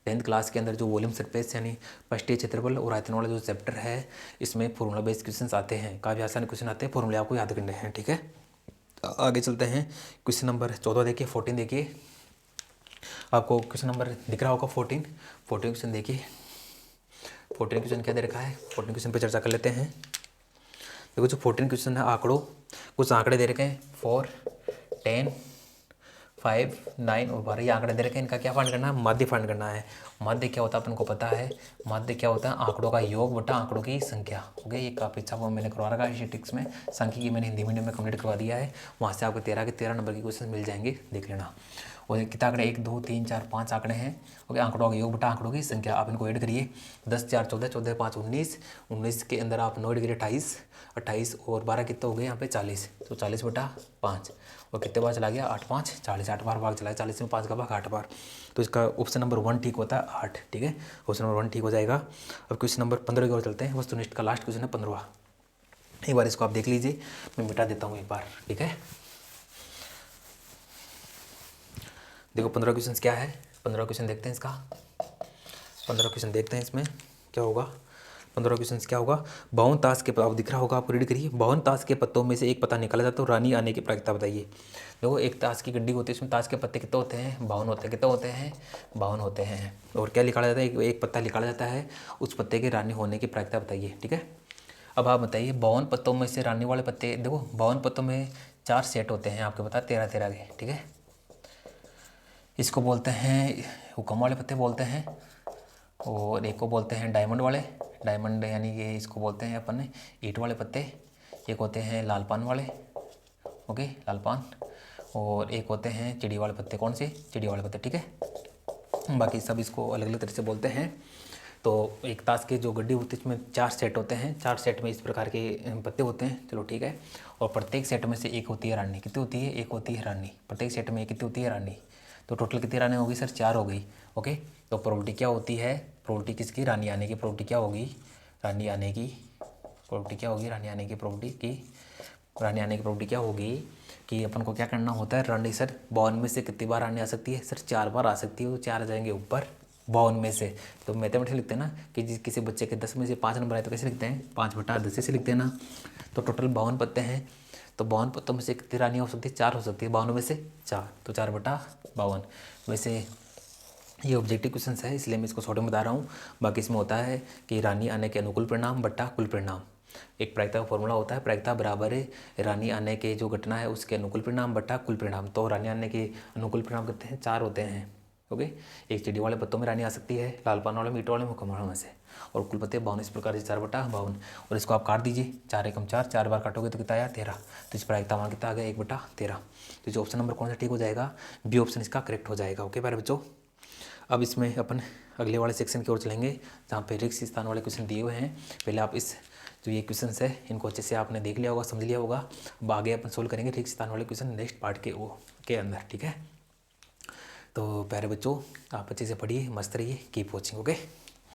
10th क्लास के अंदर जो वॉल्यूम सरफेस यानी पृष्ठीय क्षेत्रफल और आयतन वाला जो चैप्टर है इसमें फॉर्मूला बेस्ड क्वेश्चन आते हैं, काफ़ी आसान क्वेश्चन आते हैं, फॉर्मूले आपको याद करने हैं। ठीक है, आगे चलते हैं क्वेश्चन नंबर 14 देखिए, 14 देखिए, आपको क्वेश्चन नंबर दिख रहा होगा 14 क्वेश्चन देखिए। 14 क्वेश्चन क्या दे रखा है, 14 क्वेश्चन पे चर्चा कर लेते हैं। देखो जो 14 क्वेश्चन है आंकड़ों, कुछ आंकड़े दे रखे हैं 4, 10, 5, 9 और 12, ये आंकड़े दे रखे हैं। इनका क्या फाइंड करना है, माध्य फाइंड करना है। माध्य क्या होता है अपन को पता है, माध्य क्या होता है आंकड़ों का योग बटा आंकड़ों की संख्या। ओके, ये काफ़ी अच्छा वो मैंने करवा रखा है स्टैटिस्टिक्स में, सांख्यिकी मैंने हिंदी मीडियम में कंप्लीट करवा दिया है, वहाँ से आपको 13 के 13 नंबर के क्वेश्चन मिल जाएंगे, देख लेना। और कितने आंकड़े 1 2 3 4 5 आंकड़े हैं। ओके, आंकड़ों का योग बटा आंकड़ों की संख्या, आप इनको ऐड करिए 10 4 14, 14 5 19, 19 के अंदर आप 9 ऐड करिए 28, 28 और 12 कितने हो गए यहाँ पे 40, तो 40 बटा 5, और कितने बार चला गया 8 5 40, 8 बार भाग चला है, 40 में 5 का भाग 8 बार। तो इसका ऑप्शन नंबर 1 ठीक होता है 8। ठीक है, ऑप्शन नंबर 1 ठीक हो जाएगा। अब क्वेश्चन नंबर 15 की ओर चलते हैं, वस्तुनिष्ठ का लास्ट क्वेश्चन है 15वां। एक बार इसको आप देख लीजिए, मैं मिटा देता हूँ एक बार। ठीक है, देखो 15 क्वेश्चन क्या है, 15 क्वेश्चन देखते हैं इसका, 15 क्वेश्चन देखते हैं इसमें क्या होगा। 15 क्वेश्चन क्या होगा, 52 ताश के, आप दिख रहा होगा आपको, रीड करिए। 52 ताश के पत्तों में से एक पत्ता निकाला जाता है, तो रानी आने की प्रायिकता बताइए। देखो एक ताश की गड्डी होती है, उसमें ताश के पत्ते कितने होते हैं 52 होते हैं, कितने होते हैं 52 होते हैं। और क्या निकाला जाता है, एक पत्ता निकाला जाता है, उस पत्ते के रानी होने की प्रायिकता बताइए। ठीक है, अब आप बताइए 52 पत्तों में से रानी वाले पत्ते, देखो 52 पत्तों में 4 सेट होते हैं, आपको पता 13 13 के। ठीक है, इसको बोलते हैं हुक्म वाले पत्ते बोलते हैं, और एक को बोलते हैं डायमंड वाले, डायमंड यानी कि इसको बोलते हैं अपन ईंट वाले पत्ते। एक होते हैं लाल पान वाले, ओके लाल पान, और एक होते हैं चिड़ी वाले पत्ते। कौन से, चिड़ी वाले पत्ते। ठीक है, बाकी सब इसको अलग अलग तरह से बोलते हैं। तो एक ताश की जो गड्डी होती है इसमें 4 सेट होते हैं, 4 सेट में इस प्रकार के पत्ते होते हैं। चलो ठीक है, और प्रत्येक सेट में से एक होती है रानी। कितनी होती है, एक होती है रानी, प्रत्येक सेट में कितनी होती है रानी। तो टोटल कितनी रानी होगी सर, 4 हो गई। ओके, तो प्रोबेबिलिटी क्या होती है, प्रोबेबिलिटी किसकी, रानी आने की प्रोबेबिलिटी क्या होगी, रानी आने की प्रोबेबिलिटी क्या होगी, रानी आने की प्रोबेबिलिटी की, रानी आने की प्रोबेबिलिटी क्या होगी कि अपन को क्या करना होता है, रानी सर 52 में से कितनी बार रानी आ सकती है सर, 4 बार आ सकती है। वो 4 आ जाएंगे ऊपर 52 में से। तो मैथमेटिक्स लिखते हैं ना कि किसी बच्चे के 10 में से 5 नंबर आए तो कैसे लिखते हैं, 5 बटा 10 से लिखते हैं ना। तो टोटल 52 पत्ते हैं, तो 52 पत्तों में से कितनी रानी हो सकती है, 4 हो सकती है, 52 में से 4, तो 4 बटा 52। वैसे ये ऑब्जेक्टिव क्वेश्चन है इसलिए मैं इसको शॉर्ट में बता रहा हूँ। बाकी इसमें होता है कि रानी आने के अनुकूल परिणाम बट्टा कुल परिणाम, एक प्रायिकता का फॉर्मूला होता है, प्रायिकता बराबर है रानी आने के जो घटना है उसके अनुकूल परिणाम बट्टा कुल परिणाम। तो रानी आने के अनुकूल परिणाम कितने हैं, 4 होते हैं। ओके, एक चिड़ी वाले पत्तों में रानी आ सकती है, लाल पान वाले, मीट वाले, मुकम्मल में से, और कुल पत्ते 52 इस प्रकार से 4 बटा 52। और इसको आप काट दीजिए, 4 एकम 4, 4 बार काटोगे तो कितना आया 13। तो इस प्रायिकता मान कितना आ गया 1 बटा 13। तो जो ऑप्शन नंबर कौन सा ठीक हो जाएगा, बी ऑप्शन इसका करेक्ट हो जाएगा। ओके प्यारे बच्चों, अब इसमें अपन अगले वाले सेक्शन की ओर चलेंगे जहाँ पे रिक्त स्थान वाले क्वेश्चन दिए हुए हैं। पहले आप इस जो ये क्वेश्चन है इनको अच्छे से आपने देख लिया होगा, समझ लिया होगा। अब आगे अपन सोल्व करेंगे रिक्त स्थान वाले क्वेश्चन नेक्स्ट पार्ट के अंदर। ठीक है, तो प्यारे बच्चों आप अच्छे से पढ़िए, मस्त रहिए, कीप वॉचिंग। ओके।